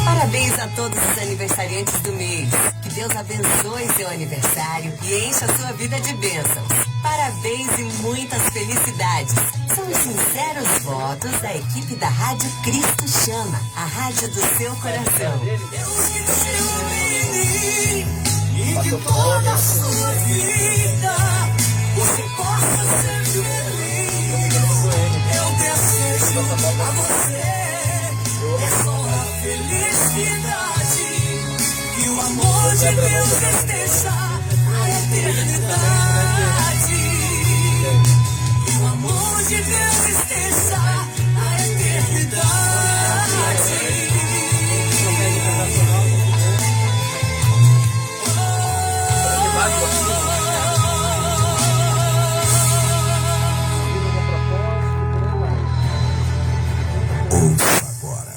Parabéns a todos os aniversariantes do mês. Que Deus abençoe seu aniversário e encha a sua vida de bênçãos. Parabéns e muitas felicidades. São os sinceros votos da equipe da Rádio Cristo Chama, a rádio do seu coração. Deus que te ilumine e que toda a sua vida você possa ser feliz. Eu desejo a você só a felicidade, que o amor de Deus esteja a eternidade, que o amor de Deus esteja a eternidade. Ouça agora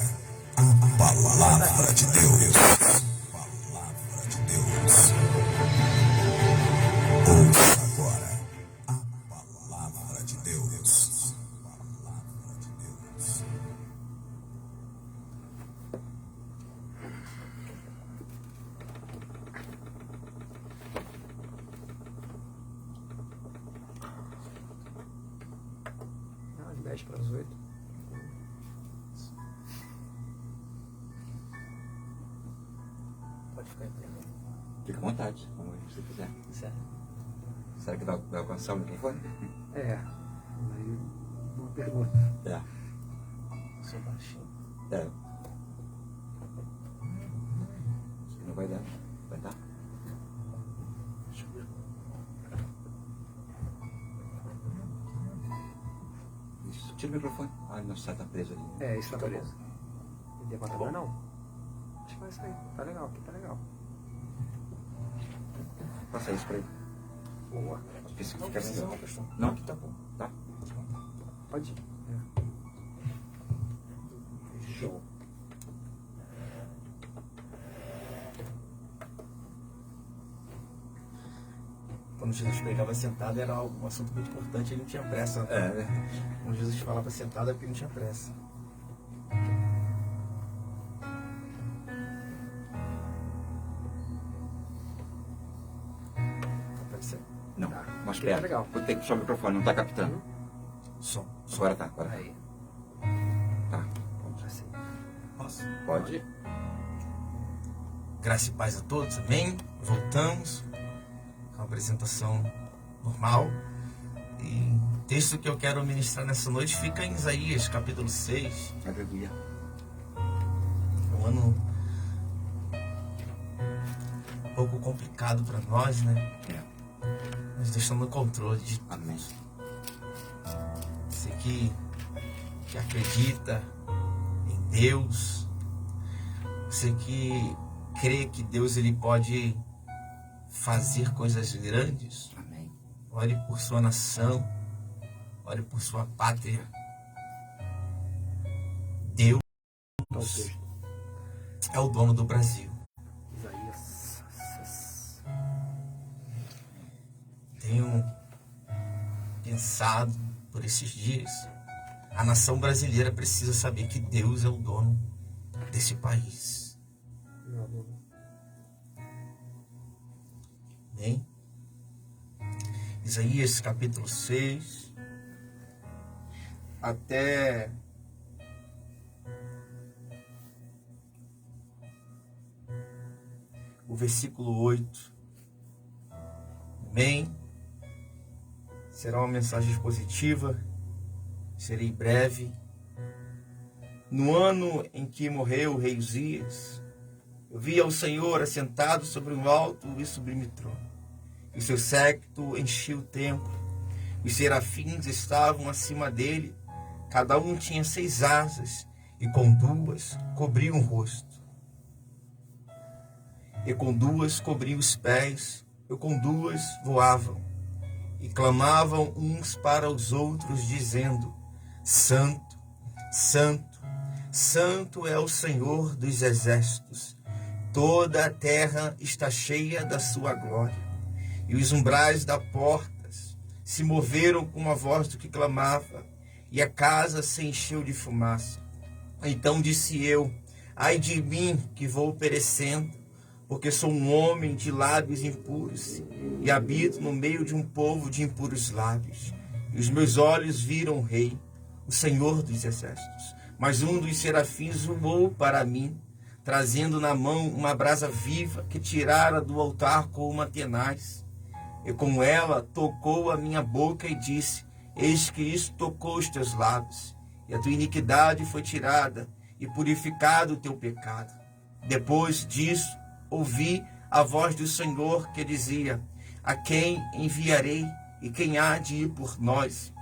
a palavra de Deus. Palavra de Deus. Ouça agora a palavra de Deus. Palavra de Deus. Às 10 para as 8. Pode ficar em pé. Fica à vontade, como você quiser. Certo. Será que vai alcançar o microfone? É. Aí, uma pergunta. É. Sou baixinho. É. Não vai dar. Vai dar? Deixa eu ver. Isso. Tira o microfone. Ah, meu saco tá preso ali. É, isso tá preso. E levantador não? Acho que vai sair. Tá legal, aqui tá legal. Passa isso pra ele. Boa. Acho que isso Não fica precisa melhor. não, pastor. Não? Aqui tá bom. Tá. Pode ir. Show. Quando Jesus pregava sentado era um assunto muito importante, ele não tinha pressa. É. Quando Jesus falava sentado é porque não tinha pressa. Pode ser. Não, Tá. mais Aqui tá perto. legal. Vou ter que puxar o microfone, não tá captando. Som. Agora tá, agora tá. Aí. Tá. Vamos assim. Posso? Pode? Graça e paz a todos, amém? Voltamos com a apresentação normal. E o texto que eu quero ministrar nessa noite fica em Isaías, capítulo 6. Aleluia. É um ano um pouco complicado para nós, né? É. Mas Deus está no controle de tudo. Amém. Você que acredita em Deus, você que crê que Deus ele pode fazer coisas grandes, Amém. ore por sua nação, ore por sua pátria. Deus Tá o texto. é o dono do Brasil. Isaías. Tenho pensado por esses dias, a nação brasileira precisa saber que Deus é o dono desse país. Amém? Isaías capítulo 6 até o versículo 8. Amém? Será uma mensagem expositiva, serei breve. No ano em que morreu o rei Uzias, eu vi ao Senhor assentado sobre um alto e sublime trono, e seu séquito enchia o templo. Os serafins estavam acima dele, cada um tinha 6 asas, e com duas cobriam o rosto, e com duas cobriam os pés, e com duas voavam, e clamavam uns para os outros, dizendo: Santo, Santo, Santo é o Senhor dos exércitos, toda a terra está cheia da sua glória. E os umbrais da porta se moveram com a voz do que clamava, e a casa se encheu de fumaça. Então disse eu: ai de mim, que vou perecendo, porque sou um homem de lábios impuros, e habito no meio de um povo de impuros lábios. E os meus olhos viram o Rei, o Senhor dos exércitos. Mas um dos serafins voou para mim, trazendo na mão uma brasa viva, que tirara do altar com uma tenaz. E com ela tocou a minha boca e disse: eis que isto tocou os teus lábios, e a tua iniquidade foi tirada, e purificado o teu pecado. Depois disso, ouvi a voz do Senhor que dizia: a quem enviarei, e quem há de ir por nós?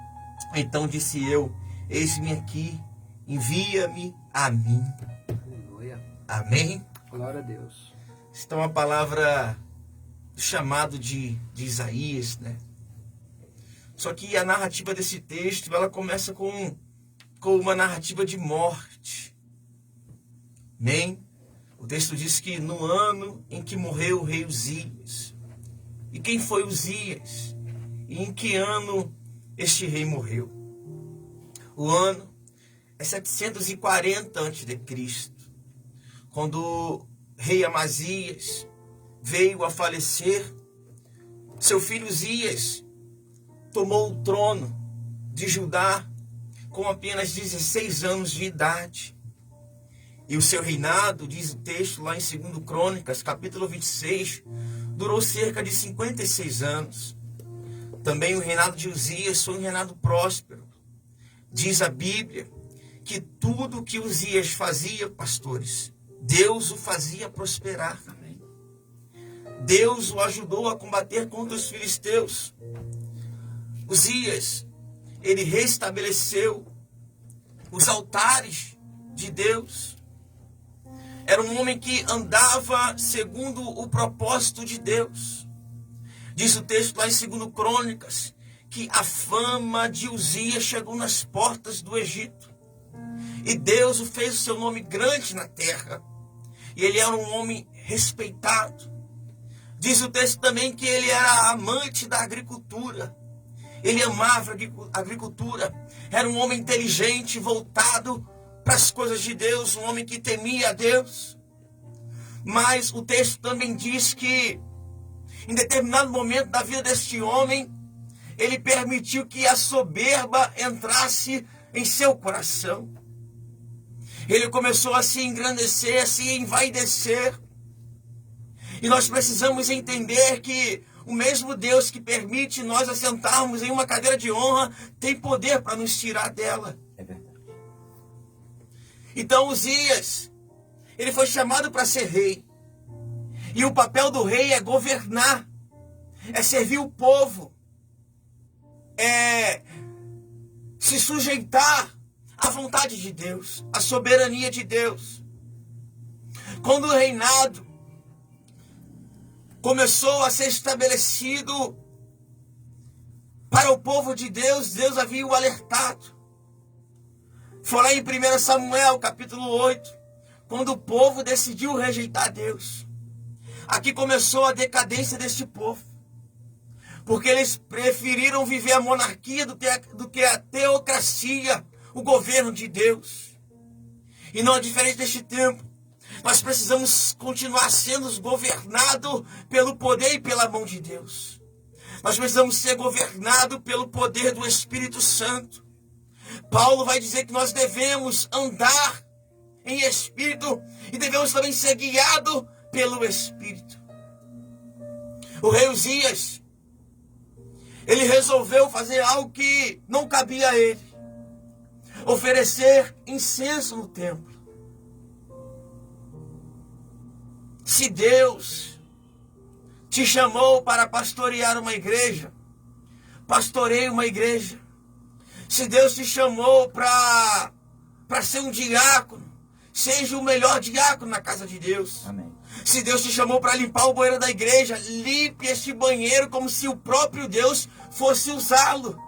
Então disse eu: eis-me aqui, envia-me a mim. Aleluia. Amém? Glória a Deus. Está uma palavra chamado de Isaías, né? Só que a narrativa desse texto, ela começa com uma narrativa de morte. Amém? O texto diz que no ano em que morreu o rei Uzias. E quem foi Uzias? E em que ano este rei morreu? O ano é 740 a.C., quando o rei Amazias veio a falecer. Seu filho Uzias tomou o trono de Judá com apenas 16 anos de idade. E o seu reinado, diz o texto lá em 2 Crônicas, capítulo 26, durou cerca de 56 anos. Também o reinado de Uzias foi um reinado próspero. Diz a Bíblia que tudo que Uzias fazia, pastores, Deus o fazia prosperar. Deus o ajudou a combater contra os filisteus. Uzias, ele restabeleceu os altares de Deus. Era um homem que andava segundo o propósito de Deus. Diz o texto lá em 2 Crônicas que a fama de Uzias chegou nas portas do Egito. E Deus o fez o seu nome grande na terra. E ele era um homem respeitado. Diz o texto também que ele era amante da agricultura. Ele amava a agricultura. Era um homem inteligente, voltado para as coisas de Deus, um homem que temia a Deus. Mas o texto também diz que, em determinado momento da vida deste homem, ele permitiu que a soberba entrasse em seu coração. Ele começou a se engrandecer, a se envaidecer. E nós precisamos entender que o mesmo Deus que permite nós assentarmos em uma cadeira de honra tem poder para nos tirar dela. É verdade. Então Uzias, ele foi chamado para ser rei. E o papel do rei é governar, é servir o povo, é se sujeitar à vontade de Deus, à soberania de Deus. Quando o reinado começou a ser estabelecido para o povo de Deus, Deus havia o alertado. Foi lá em 1 Samuel, capítulo 8, quando o povo decidiu rejeitar Deus. Aqui começou a decadência deste povo, porque eles preferiram viver a monarquia do que a teocracia, o governo de Deus. E não é diferente deste tempo. Nós precisamos continuar sendo governados pelo poder e pela mão de Deus. Nós precisamos ser governados pelo poder do Espírito Santo. Paulo vai dizer que nós devemos andar em Espírito e devemos também ser guiados pelo Espírito. O rei Uzias, ele resolveu fazer algo que não cabia a ele: oferecer incenso no templo. Se Deus te chamou para pastorear uma igreja, pastoreie uma igreja. Se Deus te chamou para para ser um diácono, seja o melhor diácono na casa de Deus. Amém. Se Deus te chamou para limpar o banheiro da igreja, limpe este banheiro como se o próprio Deus fosse usá-lo.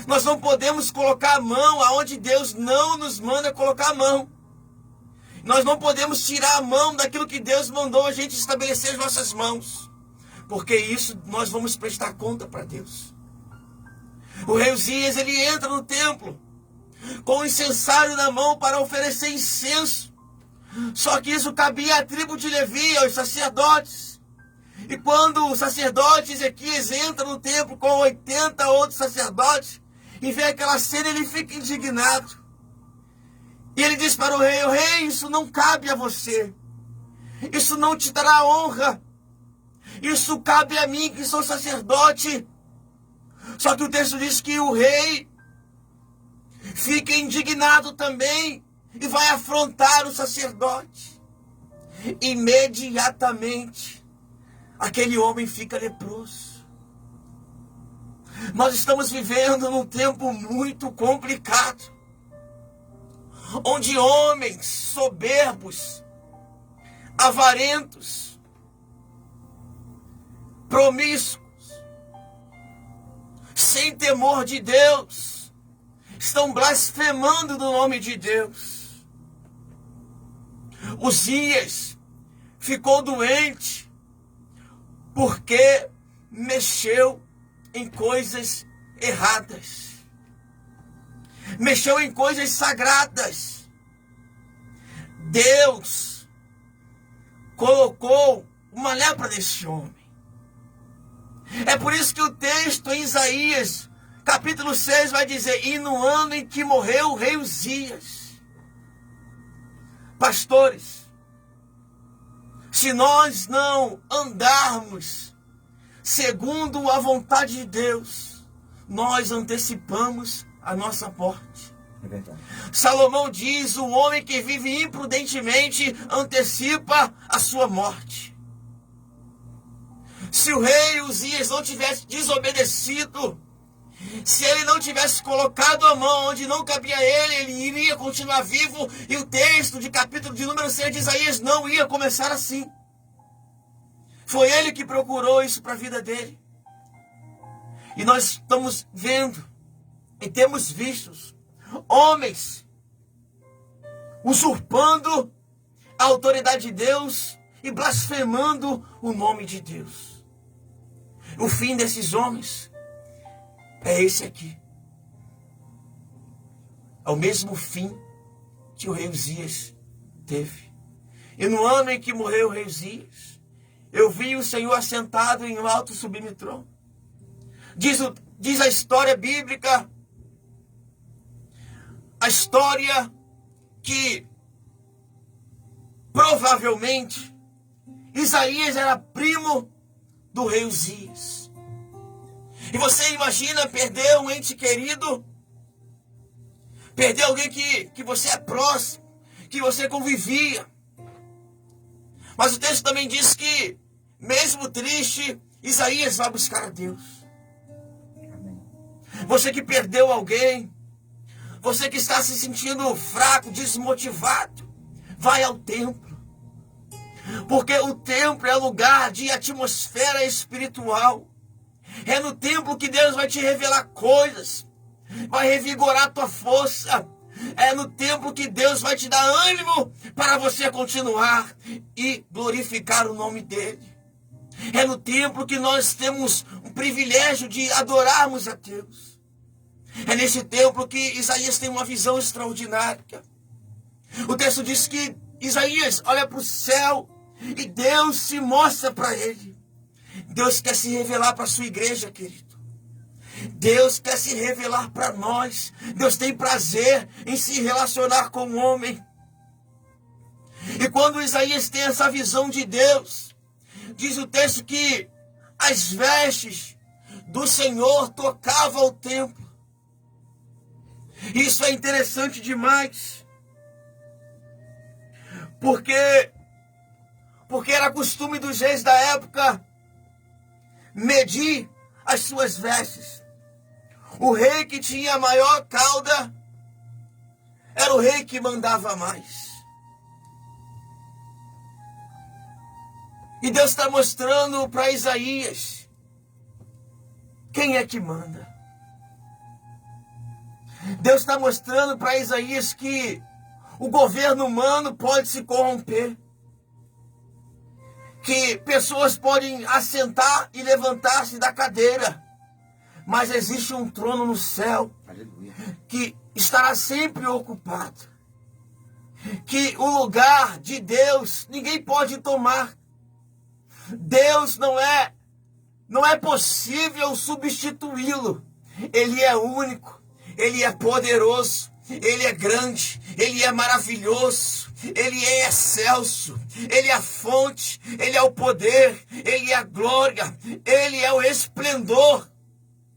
Nós não podemos colocar a mão aonde Deus não nos manda colocar a mão. Nós não podemos tirar a mão daquilo que Deus mandou a gente estabelecer as nossas mãos. Porque isso nós vamos prestar conta para Deus. O rei Uzias, ele entra no templo com o incensário na mão para oferecer incenso. Só que isso cabia à tribo de Levi, aos sacerdotes. E quando o sacerdote Ezequias entra no templo com 80 outros sacerdotes e vê aquela cena, ele fica indignado. E ele diz para o rei, isso não cabe a você. Isso não te dará honra. Isso cabe a mim, que sou sacerdote. Só que o texto diz que o rei fica indignado também e vai afrontar o sacerdote. Imediatamente, aquele homem fica leproso. Nós estamos vivendo num tempo muito complicado, onde homens soberbos, avarentos, promíscuos, sem temor de Deus, estão blasfemando do nome de Deus. Uzias ficou doente porque mexeu em coisas erradas. Mexeu em coisas sagradas. Deus colocou uma lepra nesse homem. É por isso que o texto em Isaías, capítulo 6, vai dizer: e no ano em que morreu o rei Uzias. Pastores, se nós não andarmos segundo a vontade de Deus, nós antecipamos a nossa morte. É verdade. Salomão diz: o homem que vive imprudentemente antecipa a sua morte. Se o rei Uzias não tivesse desobedecido, se ele não tivesse colocado a mão onde não cabia a ele iria continuar vivo, e o texto de capítulo de número 6 de Isaías não ia começar assim. Foi ele que procurou isso para a vida dele. E nós estamos vendo e temos visto homens usurpando a autoridade de Deus e blasfemando o nome de Deus. O fim desses homens é esse aqui. É o mesmo fim que o rei Uzias teve. E no ano em que morreu o rei Uzias, eu vi o Senhor assentado em um alto sublime trono. Diz a história bíblica, a história que provavelmente Isaías era primo do rei Uzias. E você imagina perder um ente querido, perder alguém que você é próximo, que você convivia. Mas o texto também diz que, mesmo triste, Isaías vai buscar a Deus. Você que perdeu alguém, você que está se sentindo fraco, desmotivado, vai ao templo. Porque o templo é lugar de atmosfera espiritual. É no templo que Deus vai te revelar coisas, vai revigorar a tua força. É no templo que Deus vai te dar ânimo para você continuar e glorificar o nome dele. É no templo que nós temos o privilégio de adorarmos a Deus. É nesse templo que Isaías tem uma visão extraordinária. O texto diz que Isaías olha para o céu e Deus se mostra para ele. Deus quer se revelar para a sua igreja, querido. Deus quer se revelar para nós. Deus tem prazer em se relacionar com o homem. E quando Isaías tem essa visão de Deus, diz o texto que as vestes do Senhor tocavam o templo. Isso é interessante demais. Porque era costume dos reis da época medir as suas vestes. O rei que tinha a maior cauda era o rei que mandava mais. E Deus está mostrando para Isaías quem é que manda. Deus está mostrando para Isaías que o governo humano pode se corromper, que pessoas podem assentar e levantar-se da cadeira, mas existe um trono no céu que estará sempre ocupado, que o lugar de Deus ninguém pode tomar. Deus não é possível substituí-lo. Ele é único, ele é poderoso, ele é grande, ele é maravilhoso, ele é excelso, ele é a fonte, ele é o poder, ele é a glória, ele é o esplendor,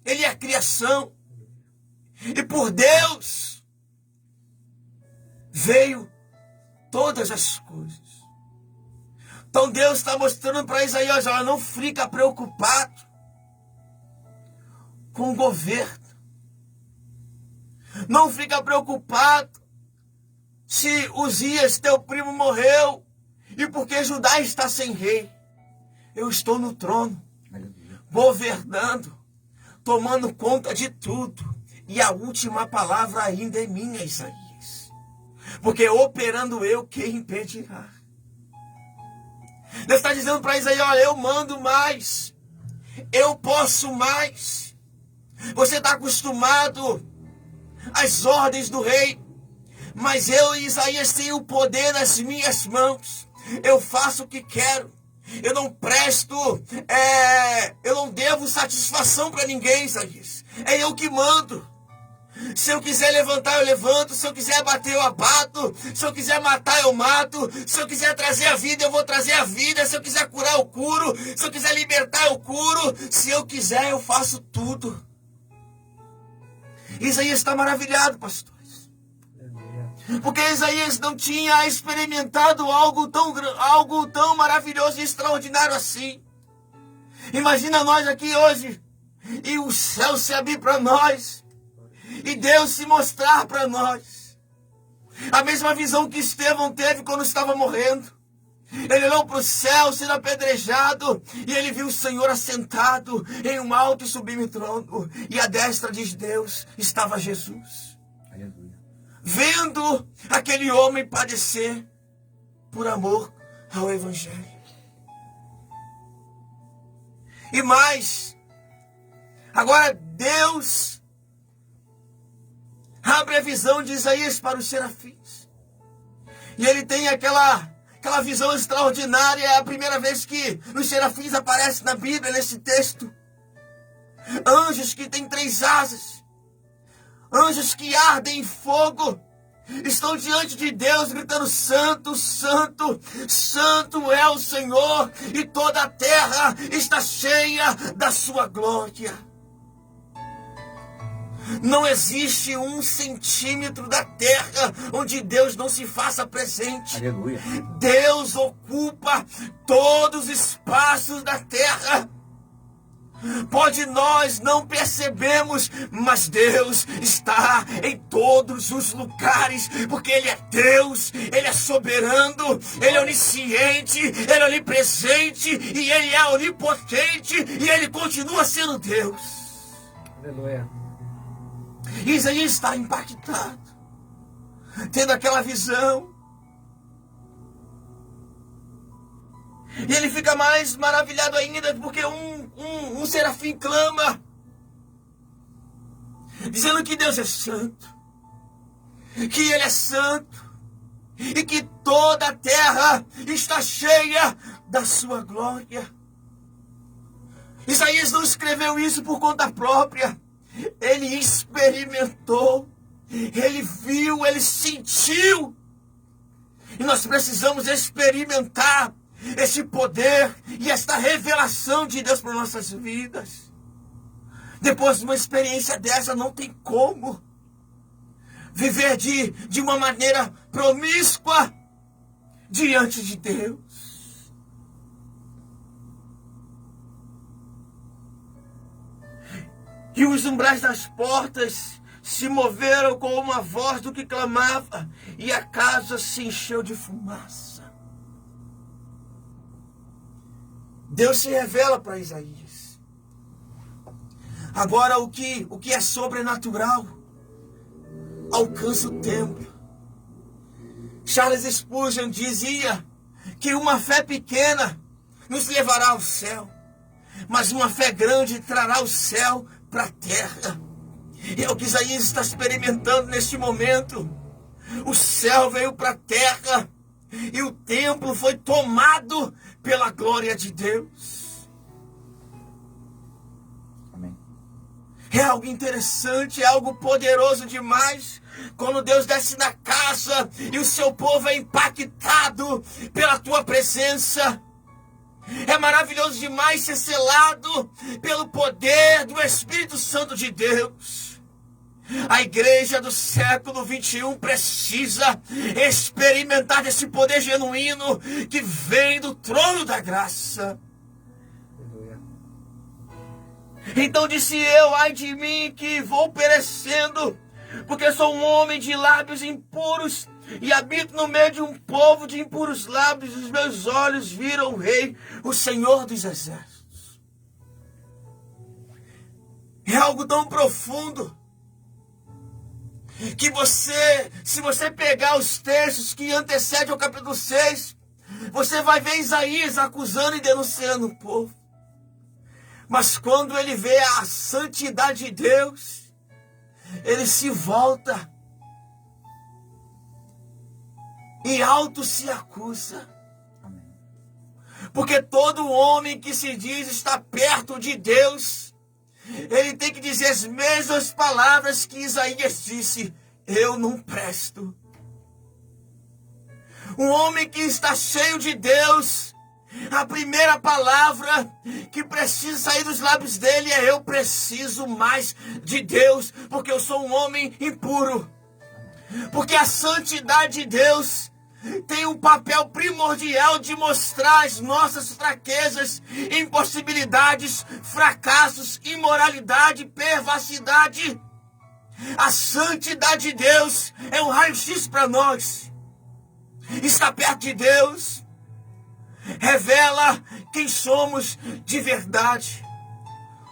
ele é a criação. E por Deus veio todas as coisas. Então Deus está mostrando para Isaías, ela não fica preocupado com o governo. Não fica preocupado se Uzias, teu primo, morreu e porque Judá está sem rei. Eu estou no trono, governando, tomando conta de tudo. E a última palavra ainda é minha, Isaías. Porque operando eu, quem impedirá? Deus está dizendo para Isaías, olha, eu mando mais. Eu posso mais. Você está acostumado às ordens do rei. Mas eu, Isaías, tenho o poder nas minhas mãos. Eu faço o que quero. Eu não presto, eu não devo satisfação para ninguém, Isaías. É eu que mando. Se eu quiser levantar, eu levanto. Se eu quiser bater, eu abato. Se eu quiser matar, eu mato. Se eu quiser trazer a vida, eu vou trazer a vida. Se eu quiser curar, eu curo. Se eu quiser libertar, eu curo. Se eu quiser, eu faço tudo. Isaías está maravilhado, pastores. Porque Isaías não tinha experimentado algo tão maravilhoso e extraordinário assim. Imagina nós aqui hoje e o céu se abrir para nós. E Deus se mostrar para nós. A mesma visão que Estevão teve quando estava morrendo. Ele olhou para o céu sendo apedrejado e ele viu o Senhor assentado em um alto e sublime trono. E à destra de Deus estava Jesus. Aleluia. Vendo aquele homem padecer por amor ao Evangelho. E mais, agora Deus abre a visão de Isaías para os serafins. E ele tem aquela visão extraordinária. É a primeira vez que os serafins aparecem na Bíblia, nesse texto. Anjos que têm 3 asas. Anjos que ardem em fogo. Estão diante de Deus gritando: Santo, Santo, Santo é o Senhor. E toda a terra está cheia da sua glória. Não existe 1 centímetro da terra onde Deus não se faça presente. Aleluia. Deus ocupa todos os espaços da terra. Pode nós não percebemos, mas Deus está em todos os lugares, porque Ele é Deus, Ele é soberano, Ele é onisciente, Ele é onipresente, e Ele é onipotente, e Ele continua sendo Deus. Aleluia. Isaías está impactado, tendo aquela visão. E ele fica mais maravilhado ainda, porque um serafim clama, dizendo que Deus é santo, que Ele é santo, e que toda a terra está cheia da sua glória. Isaías não escreveu isso por conta própria. Ele experimentou, ele viu, ele sentiu. E nós precisamos experimentar esse poder e esta revelação de Deus para nossas vidas. Depois de uma experiência dessa, não tem como viver de uma maneira promíscua diante de Deus. E os umbrais das portas se moveram com uma voz do que clamava, e a casa se encheu de fumaça. Deus se revela para Isaías. Agora o que é sobrenatural alcança o templo. Charles Spurgeon dizia que uma fé pequena nos levará ao céu, mas uma fé grande trará o céu para a terra. E é o que Isaías está experimentando neste momento. O céu veio para a terra e o templo foi tomado pela glória de Deus. Amém. É algo interessante, é algo poderoso demais. Quando Deus desce na casa e o seu povo é impactado pela tua presença. É maravilhoso demais ser selado pelo poder do Espírito Santo de Deus. A igreja do século 21 precisa experimentar desse poder genuíno que vem do trono da graça. Então disse eu, ai de mim que vou perecendo, porque sou um homem de lábios impuros e habito no meio de um povo de impuros lábios. Os meus olhos viram o Rei, o Senhor dos Exércitos. É algo tão profundo que se você pegar os textos que antecedem ao capítulo 6, você vai ver Isaías acusando e denunciando o povo. Mas quando ele vê a santidade de Deus, ele se volta e auto se acusa. Porque todo homem que se diz estar perto de Deus, ele tem que dizer as mesmas palavras que Isaías disse: eu não presto. Um homem que está cheio de Deus, a primeira palavra que precisa sair dos lábios dele é: eu preciso mais de Deus, porque eu sou um homem impuro. Porque a santidade de Deus tem um papel primordial de mostrar as nossas fraquezas, impossibilidades, fracassos, imoralidade, perversidade. A santidade de Deus é um raio-x para nós. Estar perto de Deus revela quem somos de verdade.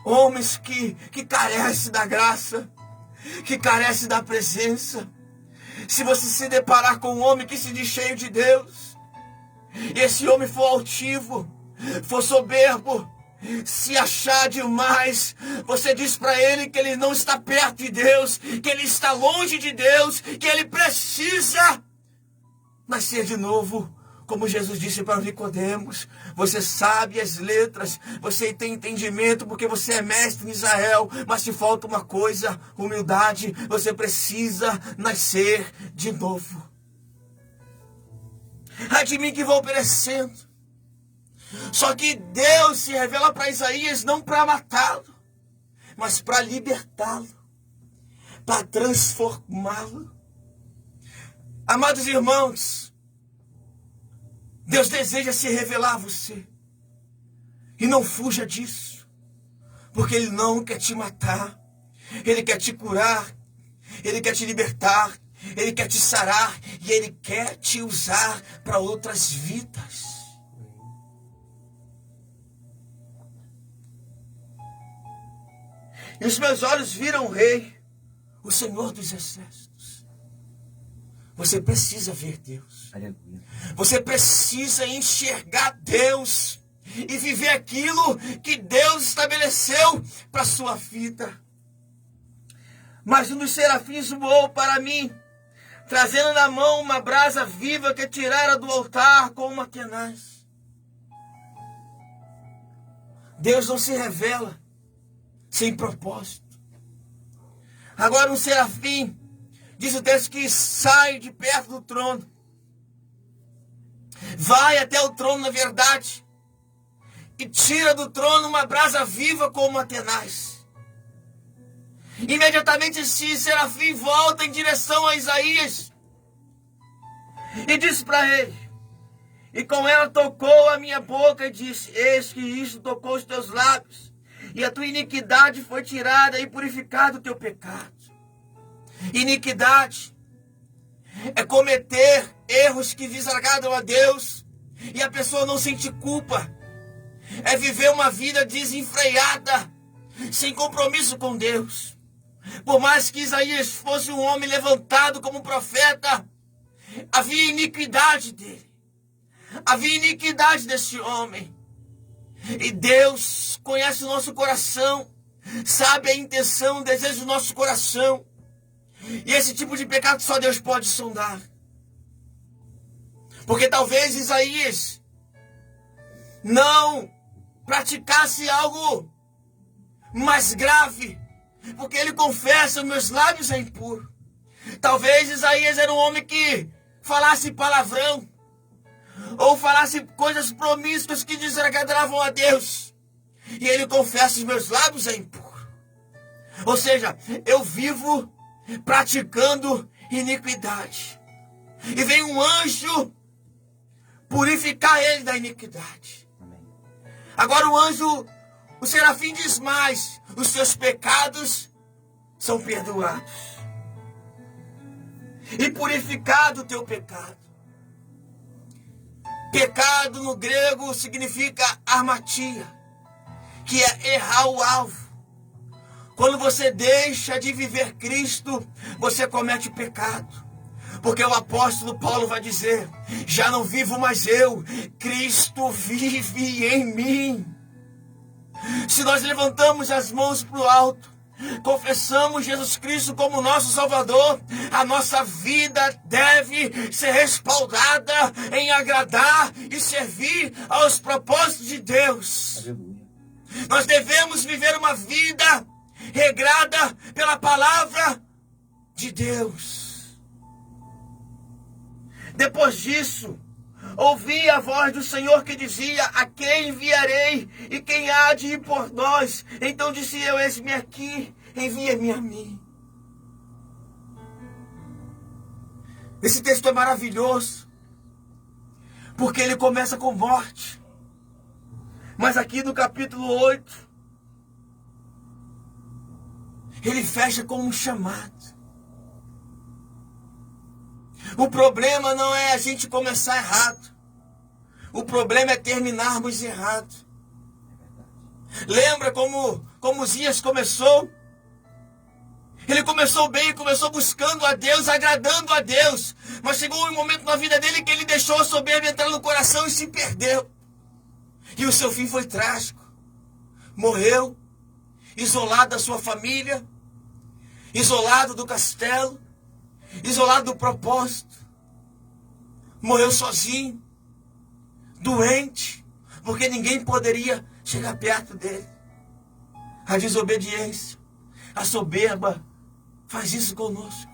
Homens que carecem da graça, que carecem da presença. Se você se deparar com um homem que se diz cheio de Deus, e esse homem for altivo, for soberbo, se achar demais, você diz para ele que ele não está perto de Deus, que ele está longe de Deus, que ele precisa nascer de novo. Como Jesus disse para Nicodemos: você sabe as letras, você tem entendimento porque você é mestre em Israel, mas te falta uma coisa: humildade. Você precisa nascer de novo. Ai de mim que vou perecendo. Só que Deus se revela para Isaías não para matá-lo, mas para libertá-lo, para transformá-lo. Amados irmãos, Deus deseja se revelar a você. E não fuja disso. Porque Ele não quer te matar. Ele quer te curar. Ele quer te libertar. Ele quer te sarar. E Ele quer te usar para outras vidas. E os meus olhos viram o Rei, o Senhor dos Exércitos. Você precisa ver Deus. Aleluia. Você precisa enxergar Deus e viver aquilo que Deus estabeleceu para a sua vida. Mas um dos serafins voou para mim, trazendo na mão uma brasa viva que tirara do altar com uma tenaz. Deus não se revela sem propósito. Agora um serafim, diz o texto, que sai de perto do trono. Vai até o trono, na verdade, e tira do trono uma brasa viva como uma tenaz. Imediatamente esse serafim volta em direção a Isaías e disse para ele, e com ela tocou a minha boca e disse: eis que isto tocou os teus lábios, e a tua iniquidade foi tirada e purificado o teu pecado. Iniquidade é cometer erros que desagradam a Deus e a pessoa não sente culpa. É viver uma vida desenfreada, sem compromisso com Deus. Por mais que Isaías fosse um homem levantado como profeta, havia iniquidade dele. Havia iniquidade desse homem. E Deus conhece o nosso coração, sabe a intenção, o desejo do nosso coração. E esse tipo de pecado só Deus pode sondar. Porque talvez Isaías não praticasse algo mais grave, porque ele confessa: meus lábios é impuro. Talvez Isaías era um homem que falasse palavrão, ou falasse coisas promíscuas que desagradavam a Deus. E ele confessa: os meus lábios é impuro. Ou seja, eu vivo praticando iniquidade. E vem um anjo purificar ele da iniquidade. Agora o anjo, o serafim diz mais: os seus pecados são perdoados. E purificado o teu pecado. Pecado no grego significa armatia, que é errar o alvo. Quando você deixa de viver Cristo, você comete pecado. Porque o apóstolo Paulo vai dizer: já não vivo mais eu, Cristo vive em mim. Se nós levantamos as mãos para o alto, confessamos Jesus Cristo como nosso Salvador, a nossa vida deve ser respaldada em agradar e servir aos propósitos de Deus. Aleluia. Nós devemos viver uma vida regrada pela palavra de Deus. Depois disso, ouvi a voz do Senhor que dizia: a quem enviarei e quem há de ir por nós? Então disse eu: eis-me aqui, envia-me a mim. Esse texto é maravilhoso, porque ele começa com morte. Mas aqui no capítulo 8, ele fecha com um chamado. O problema não é a gente começar errado. O problema é terminarmos errado. Lembra como Uzias começou? Ele começou bem, começou buscando a Deus, agradando a Deus. Mas chegou um momento na vida dele que ele deixou a soberba entrar no coração e se perdeu. E o seu fim foi trágico. Morreu, isolado da sua família, isolado do castelo, isolado do propósito. Morreu sozinho, doente, porque ninguém poderia chegar perto dele. A desobediência, a soberba faz isso conosco.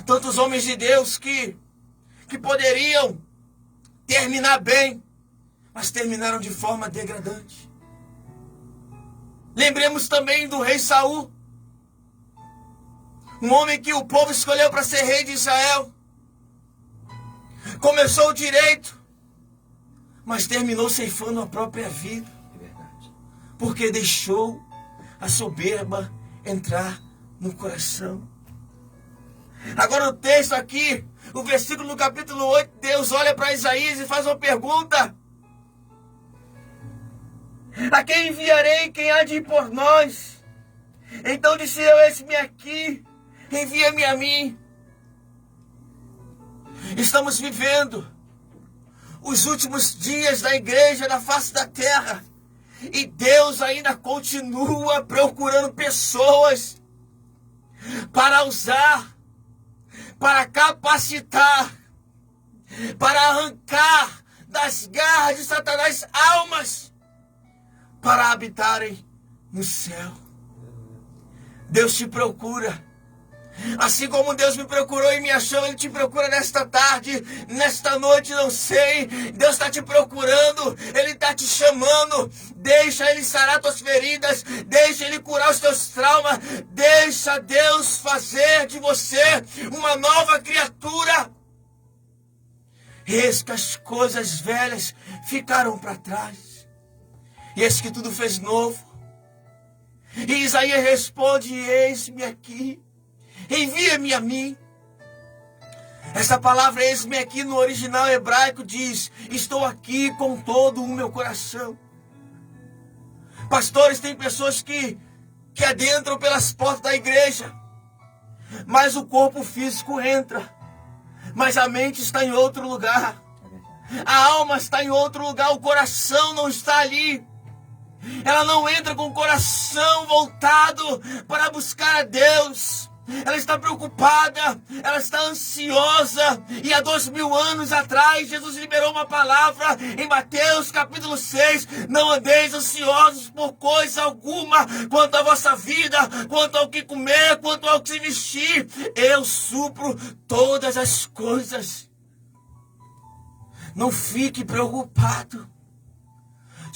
Tantos homens de Deus que poderiam terminar bem, mas terminaram de forma degradante. Lembremos também do rei Saul, um homem que o povo escolheu para ser rei de Israel. Começou direito, mas terminou ceifando a própria vida. É verdade. Porque deixou a soberba entrar no coração. Agora o texto aqui, o versículo do capítulo 8, Deus olha para Isaías e faz uma pergunta: a quem enviarei, quem há de ir por nós? Então disse eu: eis-me aqui, envia-me a mim. Estamos vivendo os últimos dias da igreja na face da terra. E Deus ainda continua procurando pessoas para usar, para capacitar, para arrancar das garras de Satanás almas para habitarem no céu. Deus te procura. Assim como Deus me procurou e me achou, Ele te procura nesta tarde, nesta noite, não sei. Deus está te procurando, Ele está te chamando. Deixa Ele sarar tuas feridas, deixa Ele curar os teus traumas, deixa Deus fazer de você uma nova criatura. Eis que as coisas velhas ficaram para trás, e eis que tudo fez novo. E Isaías responde: eis-me aqui, envia-me a mim. Essa palavra eis-me aqui no original hebraico diz: estou aqui com todo o meu coração. Pastores, tem pessoas que adentram pelas portas da igreja, mas o corpo físico entra, mas a mente está em outro lugar, a alma está em outro lugar, o coração não está ali. Ela não entra com o coração voltado para buscar a Deus. Ela está preocupada, ela está ansiosa. E há 2000 anos atrás, Jesus liberou uma palavra em Mateus capítulo 6. Não andeis ansiosos por coisa alguma, quanto à vossa vida, quanto ao que comer, quanto ao que se vestir. Eu supro todas as coisas. Não fique preocupado.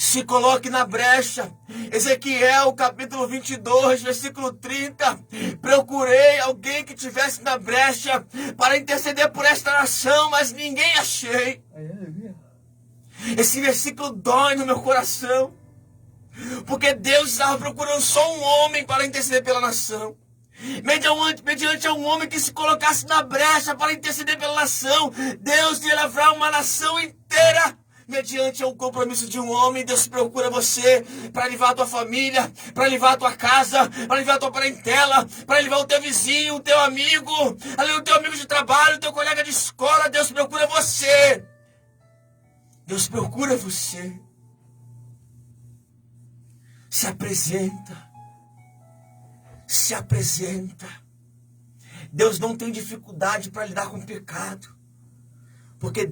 Se coloque na brecha. Ezequiel capítulo 22, versículo 30. Procurei alguém que estivesse na brecha para interceder por esta nação, mas ninguém achei. Esse versículo dói no meu coração, porque Deus estava procurando só um homem para interceder pela nação. Mediante a um homem que se colocasse na brecha para interceder pela nação, Deus ia livrar uma nação inteira. Mediante o compromisso de um homem, Deus procura você para livrar a tua família, para livrar a tua casa, para livrar a tua parentela, para livrar o teu vizinho, o teu amigo, o teu amigo de trabalho, o teu colega de escola. Deus procura você. Deus procura você. Se apresenta. Se apresenta. Deus não tem dificuldade para lidar com o pecado. Porque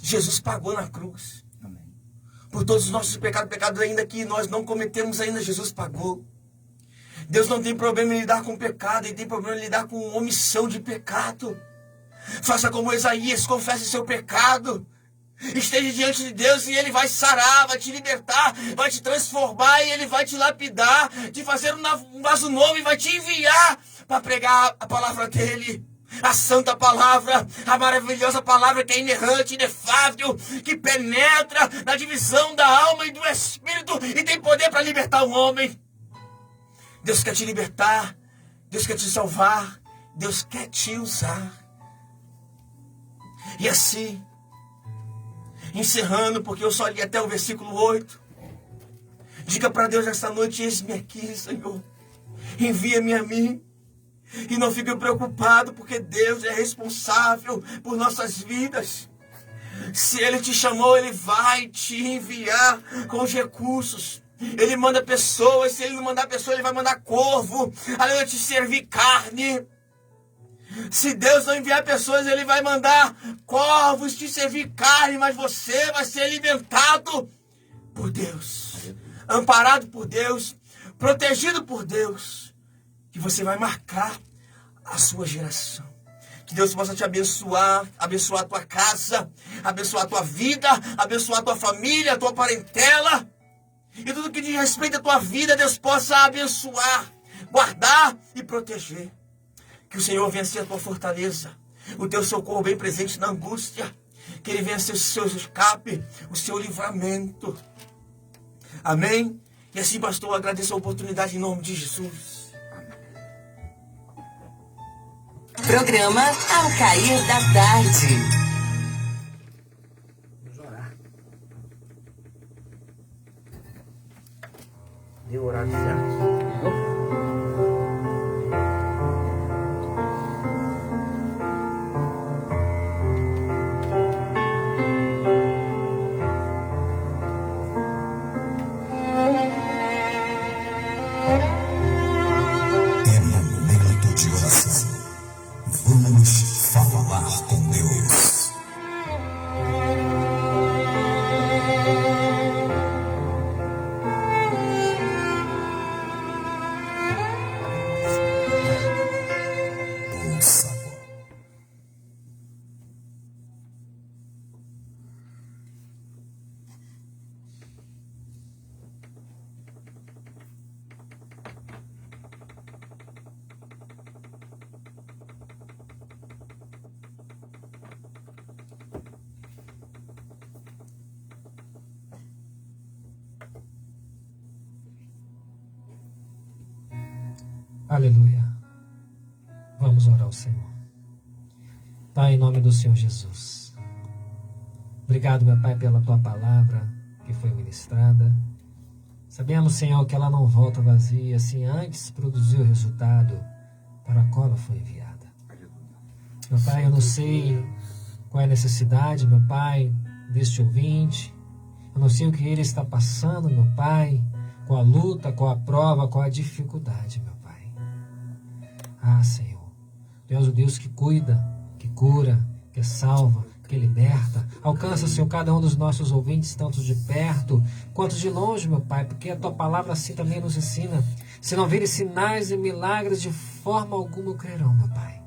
Jesus pagou na cruz. Amém. Por todos os nossos pecados, pecados ainda que nós não cometemos ainda, Jesus pagou. Deus não tem problema em lidar com pecado, Ele tem problema em lidar com omissão de pecado. Faça como Isaías, confesse seu pecado. Esteja diante de Deus e Ele vai sarar, vai te libertar, vai te transformar e Ele vai te lapidar, te fazer um vaso novo e vai te enviar para pregar a palavra dEle. A santa palavra, a maravilhosa palavra que é inerrante, inefável, que penetra na divisão da alma e do espírito e tem poder para libertar o homem. Deus quer te libertar, Deus quer te salvar, Deus quer te usar. E assim, encerrando, porque eu só li até o versículo 8, diga para Deus esta noite: eis-me aqui, Senhor, envia-me a mim. E não fique preocupado, porque Deus é responsável por nossas vidas. Se Ele te chamou, Ele vai te enviar com os recursos. Ele manda pessoas. Se Ele não mandar pessoas, Ele vai mandar corvo. Ele vai te servir carne. Se Deus não enviar pessoas, Ele vai mandar corvos te servir carne. Mas você vai ser alimentado por Deus, amparado por Deus, protegido por Deus. Que você vai marcar a sua geração. Que Deus possa te abençoar, abençoar a tua casa, abençoar a tua vida, abençoar a tua família, a tua parentela. E tudo que diz respeito à tua vida, Deus possa abençoar, guardar e proteger. Que o Senhor venha ser a tua fortaleza, o teu socorro bem presente na angústia. Que Ele venha ser o seu escape, o seu livramento. Amém? E assim, pastor, eu agradeço a oportunidade em nome de Jesus. Programa Ao Cair da Tarde. Vamos orar. Deu horário certo. É momento de oração. Vamos falar com Deus. Ouça agora. Aleluia. Vamos orar ao Senhor. Pai, em nome do Senhor Jesus. Obrigado, meu Pai, pela Tua palavra que foi ministrada. Sabemos, Senhor, que ela não volta vazia, assim antes produziu o resultado para a qual ela foi enviada. Meu Pai, eu não sei qual é a necessidade, meu Pai, deste ouvinte. Eu não sei o que ele está passando, meu Pai, com a luta, com a prova, com a dificuldade, meu Pai. Ah, Senhor, Tu és o Deus que cuida, que cura, que salva, que liberta. Alcança, Senhor, cada um dos nossos ouvintes, tanto de perto quanto de longe, meu Pai, porque a Tua palavra assim também nos ensina. Se não virem sinais e milagres, de forma alguma crerão, meu Pai.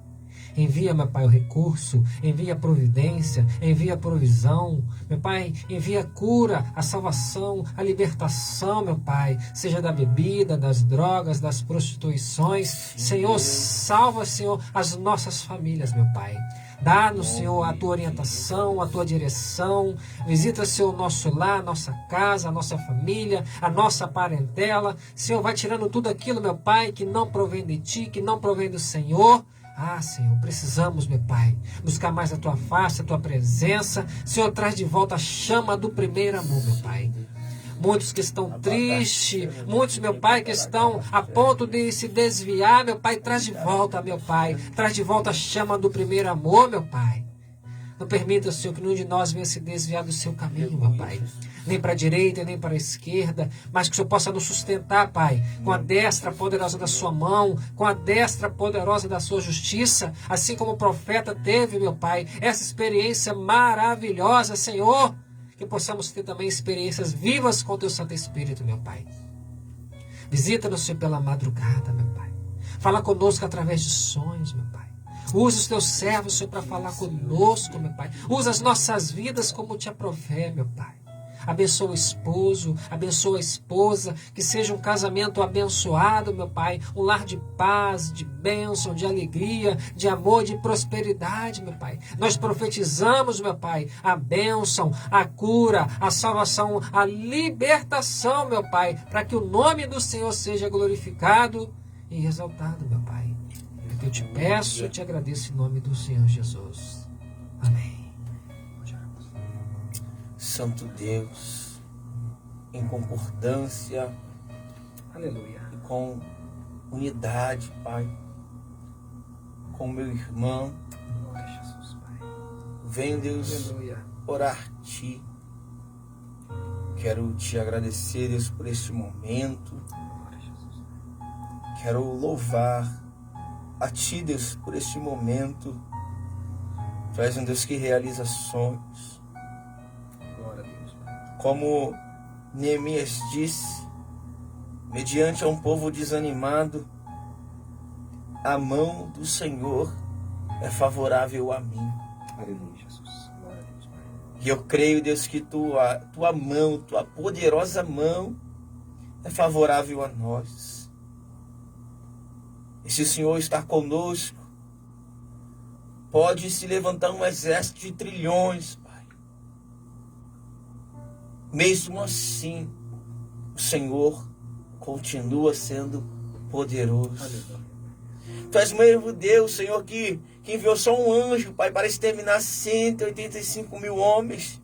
Envia, meu Pai, o recurso, envia a providência, envia a provisão, meu Pai, envia a cura, a salvação, a libertação, meu Pai, seja da bebida, das drogas, das prostituições. Senhor, salva, Senhor, as nossas famílias, meu Pai. Dá-nos, Senhor, a Tua orientação, a Tua direção. Visita, Senhor, o nosso lar, a nossa casa, a nossa família, a nossa parentela. Senhor, vai tirando tudo aquilo, meu Pai, que não provém de Ti, que não provém do Senhor. Ah, Senhor, precisamos, meu Pai, buscar mais a Tua face, a Tua presença. Senhor, traz de volta a chama do primeiro amor, meu Pai. Muitos que estão tristes, muitos, meu Pai, que estão a ponto de se desviar, meu Pai, traz de volta, meu Pai. Traz de volta a chama do primeiro amor, meu Pai. Não permita, Senhor, que nenhum de nós venha se desviar do Seu caminho, meu Pai. Nem para a direita, nem para a esquerda, mas que o Senhor possa nos sustentar, Pai, com a destra poderosa da Sua mão, com a destra poderosa da Sua justiça, assim como o profeta teve, meu Pai, essa experiência maravilhosa, Senhor, que possamos ter também experiências vivas com o Teu Santo Espírito, meu Pai. Visita-nos, Senhor, pela madrugada, meu Pai. Fala conosco através de sonhos, meu Pai. Usa os Teus servos, Senhor, para falar conosco, meu Pai. Usa as nossas vidas como Te aprouver, meu Pai. Abençoa o esposo, abençoa a esposa, que seja um casamento abençoado, meu Pai, um lar de paz, de bênção, de alegria, de amor, de prosperidade, meu Pai. Nós profetizamos, meu Pai, a bênção, a cura, a salvação, a libertação, meu Pai, para que o nome do Senhor seja glorificado e exaltado, meu Pai. É que eu te peço e te agradeço em nome do Senhor Jesus. Amém. Santo Deus, em concordância, Aleluia. e com unidade, Pai, com meu irmão, Glória a Jesus, Pai. venho, Deus, Aleluia. orar a Ti. Quero Te agradecer, Deus, por este momento. Glória a Jesus. Quero louvar a Ti, Deus, por este momento. Tu és um Deus que realiza sonhos. Glória a Deus, Pai. Como Neemias disse, mediante a um povo desanimado, a mão do Senhor é favorável a mim. Aleluia, Jesus. Glória a Deus, Pai. E eu creio, Deus, que tua mão, tua poderosa mão é favorável a nós. E se o Senhor está conosco, pode se levantar um exército de trilhões, Pai. Mesmo assim, o Senhor continua sendo poderoso. Aleluia. Tu és mesmo Deus, Senhor, que enviou só um anjo, Pai, para exterminar 185 mil homens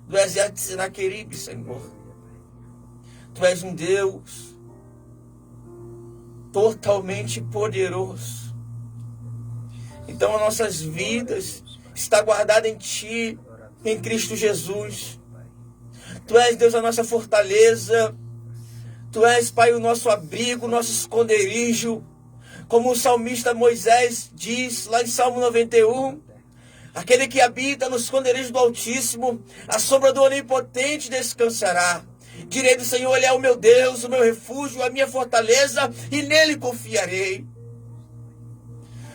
do exército de Senaqueribe, Senhor. Tu és um Deus totalmente poderoso. Então, as nossas vidas estão guardadas em Ti, em Cristo Jesus. Tu és, Deus, a nossa fortaleza. Tu és, Pai, o nosso abrigo, o nosso esconderijo. Como o salmista Moisés diz lá em Salmo 91, aquele que habita no esconderijo do Altíssimo, a sombra do Onipotente descansará. Direi do Senhor, Ele é o meu Deus, o meu refúgio, a minha fortaleza, e nele confiarei.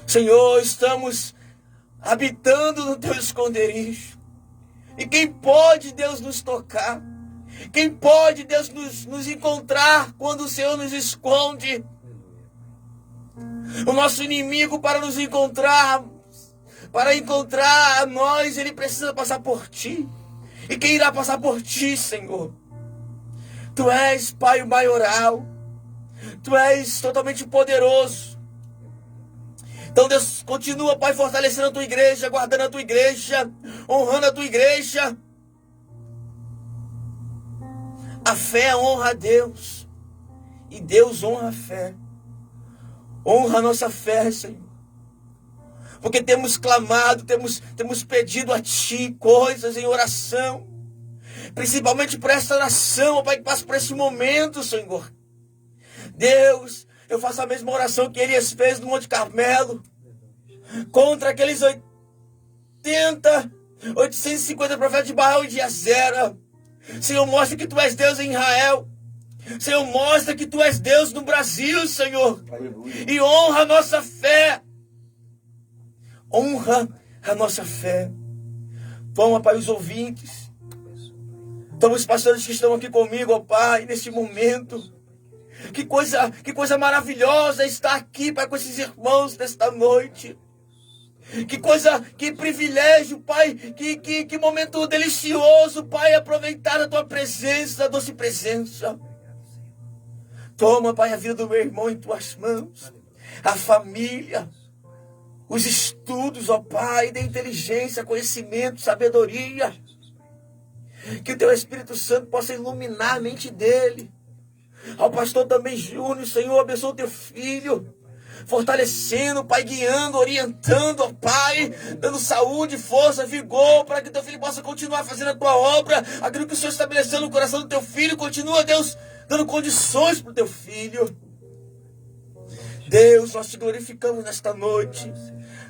Senhor, estamos habitando no Teu esconderijo. E quem pode, Deus, nos tocar? Quem pode, Deus, nos encontrar quando o Senhor nos esconde? O nosso inimigo, para nos encontrar, para encontrar a nós, ele precisa passar por Ti. E quem irá passar por Ti, Senhor? Tu és, Pai, o maioral. Tu és totalmente poderoso. Então, Deus, continua, Pai, fortalecendo a tua igreja, guardando a tua igreja, honrando a tua igreja. A fé honra a Deus. E Deus honra a fé. Honra a nossa fé, Senhor. Porque temos clamado, temos pedido a Ti coisas em oração. Principalmente por esta nação, ó Pai, que passa por esse momento, Senhor. Deus, eu faço a mesma oração que Elias fez no Monte Carmelo. Contra aqueles 850 profetas de Baal e de Azera. Senhor, mostra que Tu és Deus em Israel. Senhor, mostra que Tu és Deus no Brasil, Senhor. E honra a nossa fé. Honra a nossa fé. Toma, Pai, os ouvintes. Toma os pastores que estão aqui comigo, ó Pai, neste momento. Que coisa maravilhosa estar aqui, Pai, com esses irmãos nesta noite. Que privilégio, Pai, que momento delicioso, Pai, aproveitar a Tua presença, a doce presença. Toma, Pai, a vida do meu irmão em Tuas mãos, a família, os estudos, ó Pai, de inteligência, conhecimento, sabedoria. Que o Teu Espírito Santo possa iluminar a mente dele. Ao pastor também Júnior, Senhor, abençoa o Teu filho. Fortalecendo, Pai, guiando, orientando, ó Pai, dando saúde, força, vigor, para que Teu filho possa continuar fazendo a Tua obra, aquilo que o Senhor estabeleceu no coração do Teu filho. Continua, Deus, dando condições para o Teu filho. Deus, nós Te glorificamos nesta noite.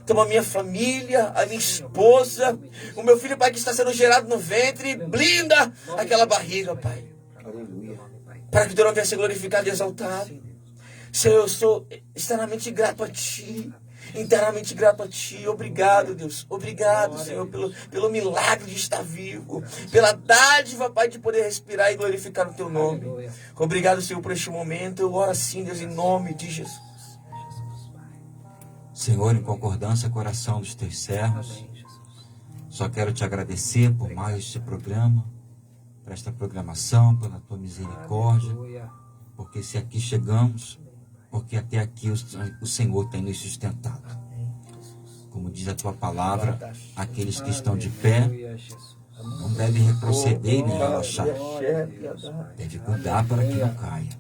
Toma a minha família, a minha esposa, o meu filho, Pai, que está sendo gerado no ventre, blinda aquela barriga, Pai. Para que Teu nome venha ser glorificado e exaltado. Senhor, eu sou extremamente grato a Ti, inteiramente grato a Ti. Obrigado, Deus. Obrigado, Senhor, pelo milagre de estar vivo, pela dádiva, Pai, de poder respirar e glorificar o Teu nome. Obrigado, Senhor, por este momento. Eu oro assim, Deus, em nome de Jesus. Senhor, em concordância com a oração dos Teus servos, só quero Te agradecer por mais este programa, por esta programação, pela Tua misericórdia, porque se aqui chegamos, porque até aqui o Senhor tem nos sustentado. Como diz a Tua palavra, aqueles que estão de pé não devem retroceder nem relaxar. Deve cuidar para que não caia.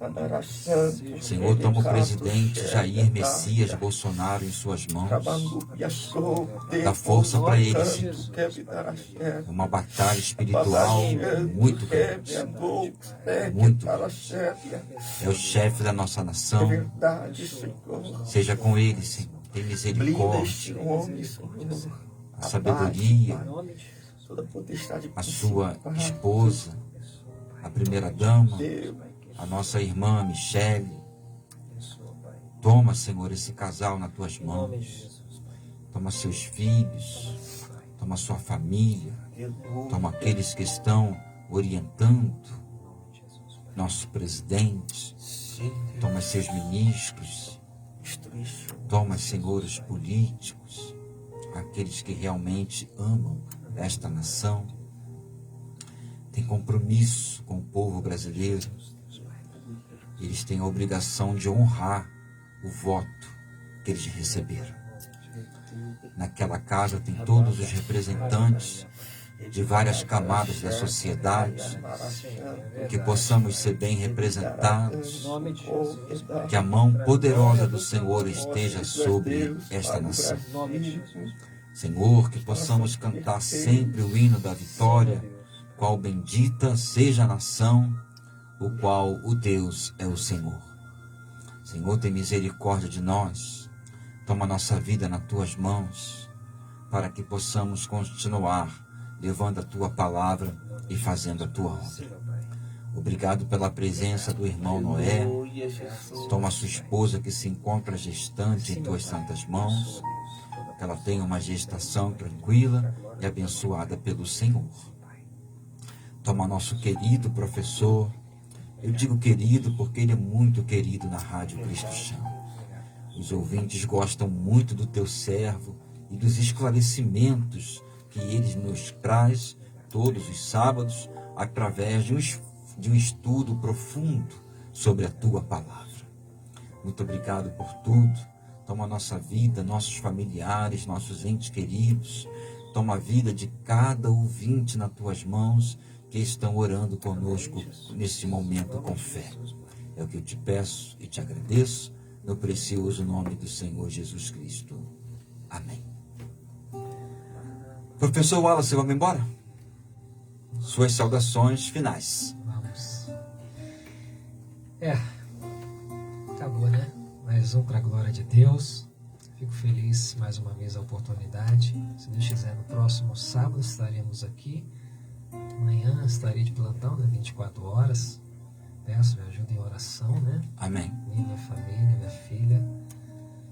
Senhor, toma o presidente Jair Messias Bolsonaro em Suas mãos. Dá força para ele, Senhor. É uma batalha espiritual muito grande. Muito grande. É o chefe da nossa nação. Seja com ele, Senhor. Tem misericórdia. A sabedoria. A sua esposa, a primeira-dama, a nossa irmã Michele. Toma, Senhor, esse casal nas Tuas mãos. Toma seus filhos, toma sua família, toma aqueles que estão orientando nosso presidente, toma seus ministros, toma, Senhor, os políticos, aqueles que realmente amam esta nação, tem compromisso com o povo brasileiro. Eles têm a obrigação de honrar o voto que eles receberam. Naquela casa tem todos os representantes de várias camadas da sociedade, que possamos ser bem representados, que a mão poderosa do Senhor esteja sobre esta nação. Senhor, que possamos cantar sempre o hino da vitória, qual bendita seja a nação, o qual o Deus é o Senhor. Senhor, tem misericórdia de nós, toma nossa vida nas Tuas mãos, para que possamos continuar levando a Tua palavra e fazendo a Tua obra. Obrigado pela presença do irmão Noé, toma a sua esposa que se encontra gestante em Tuas santas mãos, que ela tenha uma gestação tranquila e abençoada pelo Senhor. Toma nosso querido professor, eu digo querido porque ele é muito querido na Rádio Cristo Chama. Os ouvintes gostam muito do Teu servo e dos esclarecimentos que ele nos traz todos os sábados através de um estudo profundo sobre a Tua palavra. Muito obrigado por tudo. toma a nossa vida, nossos familiares, nossos entes queridos. Toma a vida de cada ouvinte nas tuas mãos que estão orando conosco nesse momento com fé. É o que eu te peço e te agradeço no precioso nome do Senhor Jesus Cristo. Amém. Professor Wallace, vamos embora? Suas saudações finais. Vamos. Acabou, né? Mais um para a glória de Deus. Fico feliz mais uma vez a oportunidade. Se Deus quiser, no próximo sábado estaremos aqui. Amanhã estarei de plantão, né? 24 horas. Peço, me ajuda em oração, né? Amém. Minha família, minha filha.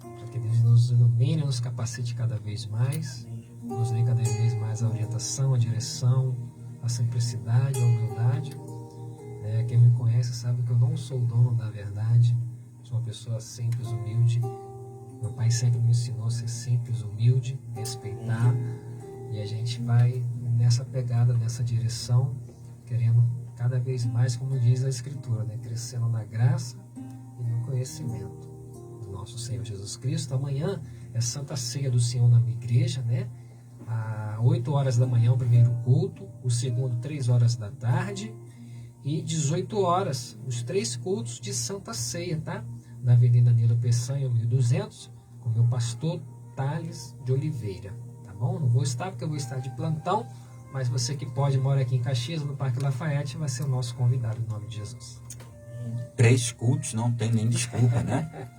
Para que Deus nos ilumine, nos capacite cada vez mais. Nos dê cada vez mais a orientação, a direção, a simplicidade, a humildade. Quem me conhece sabe que eu não sou o dono da verdade. Sou uma pessoa simples, humilde. Meu pai sempre me ensinou a ser simples, humilde, respeitar. E a gente vai nessa pegada, nessa direção, querendo cada vez mais, como diz a Escritura, né? Crescendo na graça e no conhecimento do nosso Senhor Jesus Cristo. Amanhã é Santa Ceia do Senhor na minha igreja, né? Às 8 horas da manhã o primeiro culto, o segundo 3 horas da tarde e 18 horas, os 3 cultos de Santa Ceia, tá? Na Avenida Nilo Peçanha, 1200, com o meu pastor Thales de Oliveira, tá bom? Não vou estar porque eu vou estar de plantão, mas você que pode, mora aqui em Caxias, no Parque Lafayette, vai ser o nosso convidado, em nome de Jesus. 3 cultos, não tem nem desculpa, né?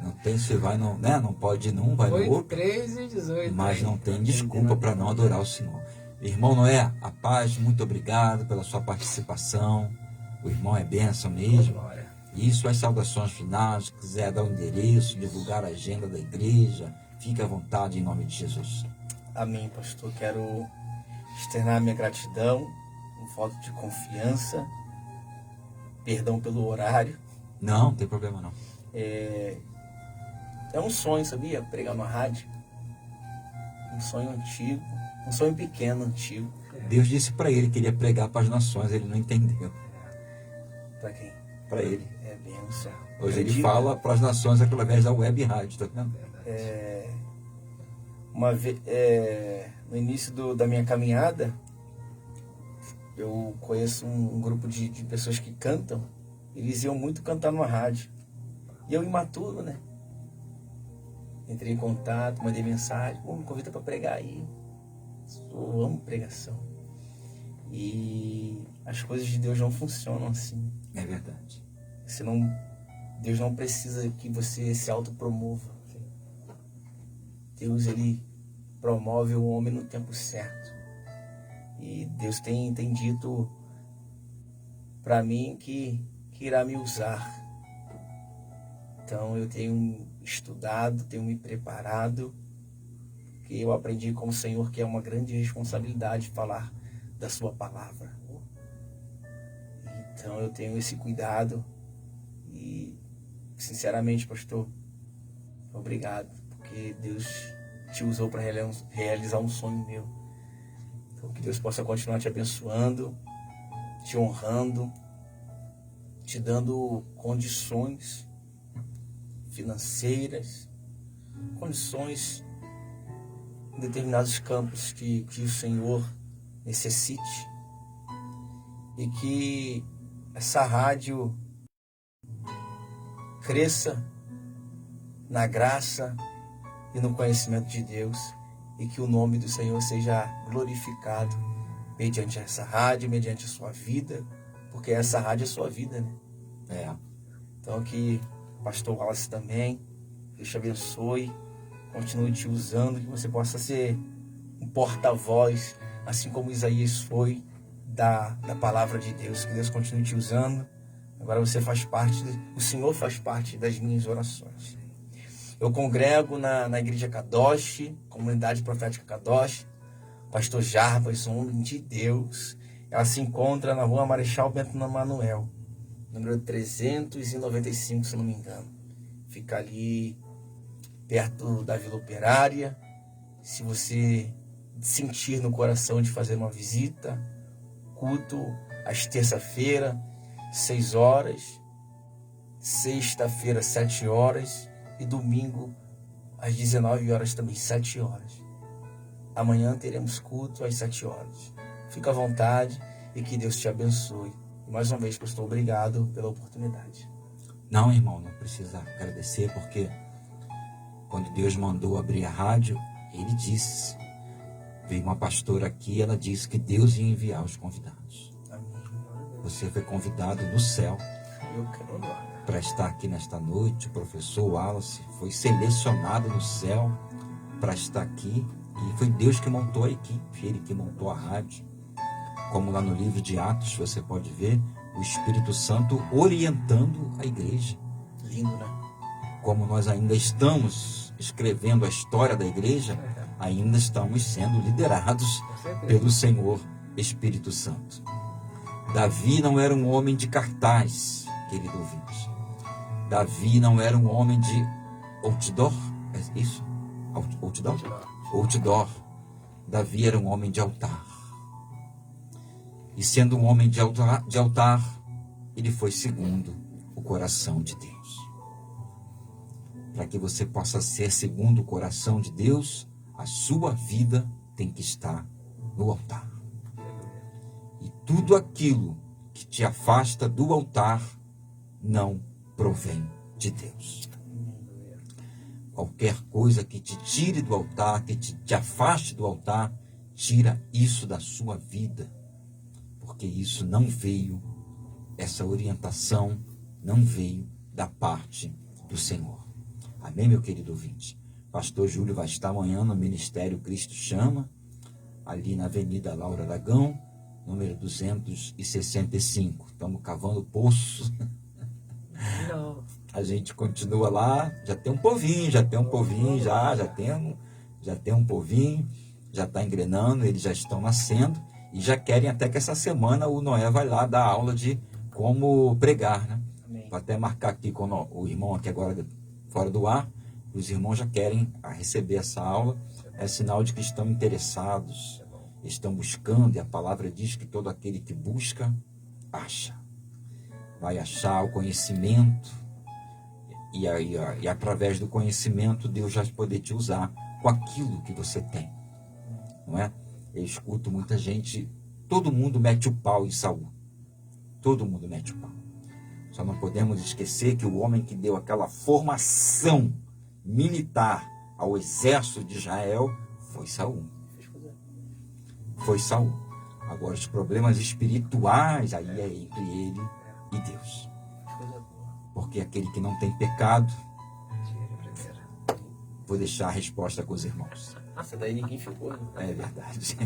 Não tem, você vai, não, né? Não pode ir num, vai no 8, outro. 3 e 18. Mas não tem desculpa para não adorar o Senhor. Irmão Noé, a paz, muito obrigado pela sua participação. O irmão é bênção mesmo. E suas saudações finais, se quiser dar o endereço, divulgar a agenda da igreja, fique à vontade em nome de Jesus. Amém, pastor. Quero externar minha gratidão, um voto de confiança, perdão pelo horário. Não tem problema não. É um sonho, sabia? Pregar na rádio. Um sonho antigo, um sonho pequeno, antigo. Deus disse para ele que ele ia pregar para as nações, ele não entendeu. Para quem? Para ele. É bênção. Hoje ele fala para as nações através da web rádio, tá vendo? No início da minha caminhada, eu conheço um grupo de pessoas que cantam. Eles iam muito cantar numa rádio. E eu, imaturo, né? Entrei em contato, mandei mensagem. Me convida para pregar aí. Eu amo pregação. E as coisas de Deus não funcionam assim. É verdade. Deus não precisa que você se autopromova. Deus, ele promove o homem no tempo certo. E Deus tem dito para mim que irá me usar. Então eu tenho estudado, tenho me preparado, que eu aprendi com o Senhor que é uma grande responsabilidade falar da sua palavra. Então eu tenho esse cuidado e, sinceramente, pastor, obrigado, porque Deus te usou para realizar um sonho meu. Então que Deus possa continuar te abençoando, te honrando, te dando condições financeiras, condições em determinados campos que o Senhor necessite, e que essa rádio cresça na graça e no conhecimento de Deus, e que o nome do Senhor seja glorificado mediante essa rádio, mediante a sua vida, porque essa rádio é a sua vida, né? Então que o pastor Wallace também, Deus te abençoe, continue te usando, que você possa ser um porta-voz, assim como Isaías foi da palavra de Deus. Que Deus continue te usando. Agora você faz parte, o Senhor faz parte das minhas orações. Eu congrego na Igreja Kadosh, Comunidade Profética Kadosh, pastor Jarbas, homem de Deus. Ela se encontra na rua Marechal Bento Manuel, número 395, se não me engano. Fica ali perto da Vila Operária. Se você sentir no coração de fazer uma visita, culto às terça-feira, 6 horas, sexta-feira, 7 horas e domingo, às 19 horas também, 7 horas. Amanhã teremos culto às 7 horas. Fica à vontade e que Deus te abençoe. E mais uma vez, pastor, obrigado pela oportunidade. Não, irmão, não precisa agradecer, porque quando Deus mandou abrir a rádio, Ele disse, veio uma pastora aqui, ela disse que Deus ia enviar os convidados. Você foi convidado no céu para estar aqui nesta noite. O professor Wallace foi selecionado no céu para estar aqui. E foi Deus que montou a equipe, Ele que montou a rádio. Como lá no livro de Atos, você pode ver o Espírito Santo orientando a igreja. Lindo, né? Como nós ainda estamos escrevendo a história da igreja, ainda estamos sendo liderados pelo Senhor Espírito Santo. Davi não era um homem de cartaz, querido ouvinte. Davi não era um homem de outdoor, é isso? Outdoor? Outdoor. Davi era um homem de altar. E sendo um homem de altar, ele foi segundo o coração de Deus. Para que você possa ser segundo o coração de Deus, a sua vida tem que estar no altar. E tudo aquilo que te afasta do altar não provém de Deus. Qualquer coisa que te tire do altar, que te afaste do altar, tira isso da sua vida. Porque isso não veio, essa orientação não veio da parte do Senhor. Amém, meu querido ouvinte? Pastor Júlio vai estar amanhã no Ministério Cristo Chama, ali na Avenida Laura Aragão, número 265. Estamos cavando poços. A gente continua lá, já tem um povinho, já tem um povinho, já tem um povinho, já está engrenando, eles já estão nascendo e já querem até que essa semana o Noé vai lá dar aula de como pregar, né? Vou até marcar aqui com o irmão aqui agora fora do ar, os irmãos já querem receber essa aula, é sinal de que estão interessados, estão buscando, e a palavra diz que todo aquele que busca, acha. Vai achar o conhecimento, e através do conhecimento Deus vai poder te usar com aquilo que você tem, não é? Eu escuto muita gente, todo mundo mete o pau em Saul, todo mundo mete o pau. Só não podemos esquecer que o homem que deu aquela formação militar ao exército de Israel foi Saul. Foi Saul. Agora os problemas espirituais aí é entre ele e Deus. Porque aquele que não tem pecado, vou deixar a resposta com os irmãos. Nossa, daí ninguém ficou, né? É verdade.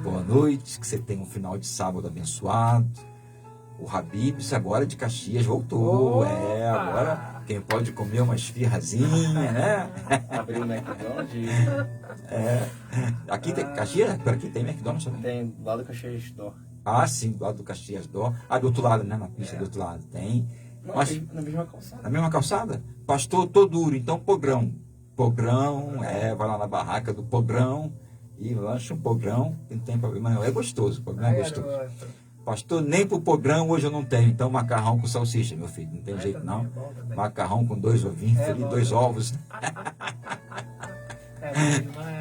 Boa noite, que você tenha um final de sábado abençoado. O Habib's agora de Caxias voltou. Opa! Agora quem pode comer uma esfirrazinha, né? Abriu o McDonald's. Aqui tem Caxias? Por aqui tem McDonald's também? Tem do lado do Caxias Dó. Ah, sim, do lado do Caxias Dó. Ah, do outro lado, né? Na pista do outro lado. Tem. Não, Mas, na mesma calçada. na mesma calçada? Pastor, tô duro, então pogrão. Pogrão, vai lá na barraca do pogrão e lancha um pogrão, não tem problema não. É gostoso, o pogrão é gostoso. Pastor, nem pro pogrão hoje eu não tenho, então macarrão com salsicha, meu filho, não tem jeito não. Macarrão com 2 ovinhos, 2 ovos.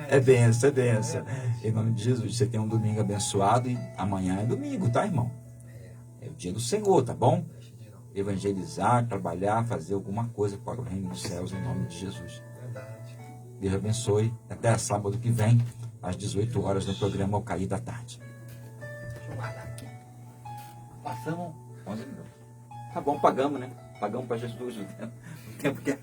É benção, é benção. Em nome de Jesus, você tem um domingo abençoado e amanhã é domingo, tá, irmão? É o dia do Senhor, tá bom? Evangelizar, trabalhar, fazer alguma coisa para o reino dos céus, em nome de Jesus. Deus abençoe. Até sábado que vem, às 18 horas, no programa Ao Cair da Tarde. Deixa eu guardar aqui. Passamos 11 minutos. Tá bom, pagamos, né? Pagamos para Jesus o tempo que é.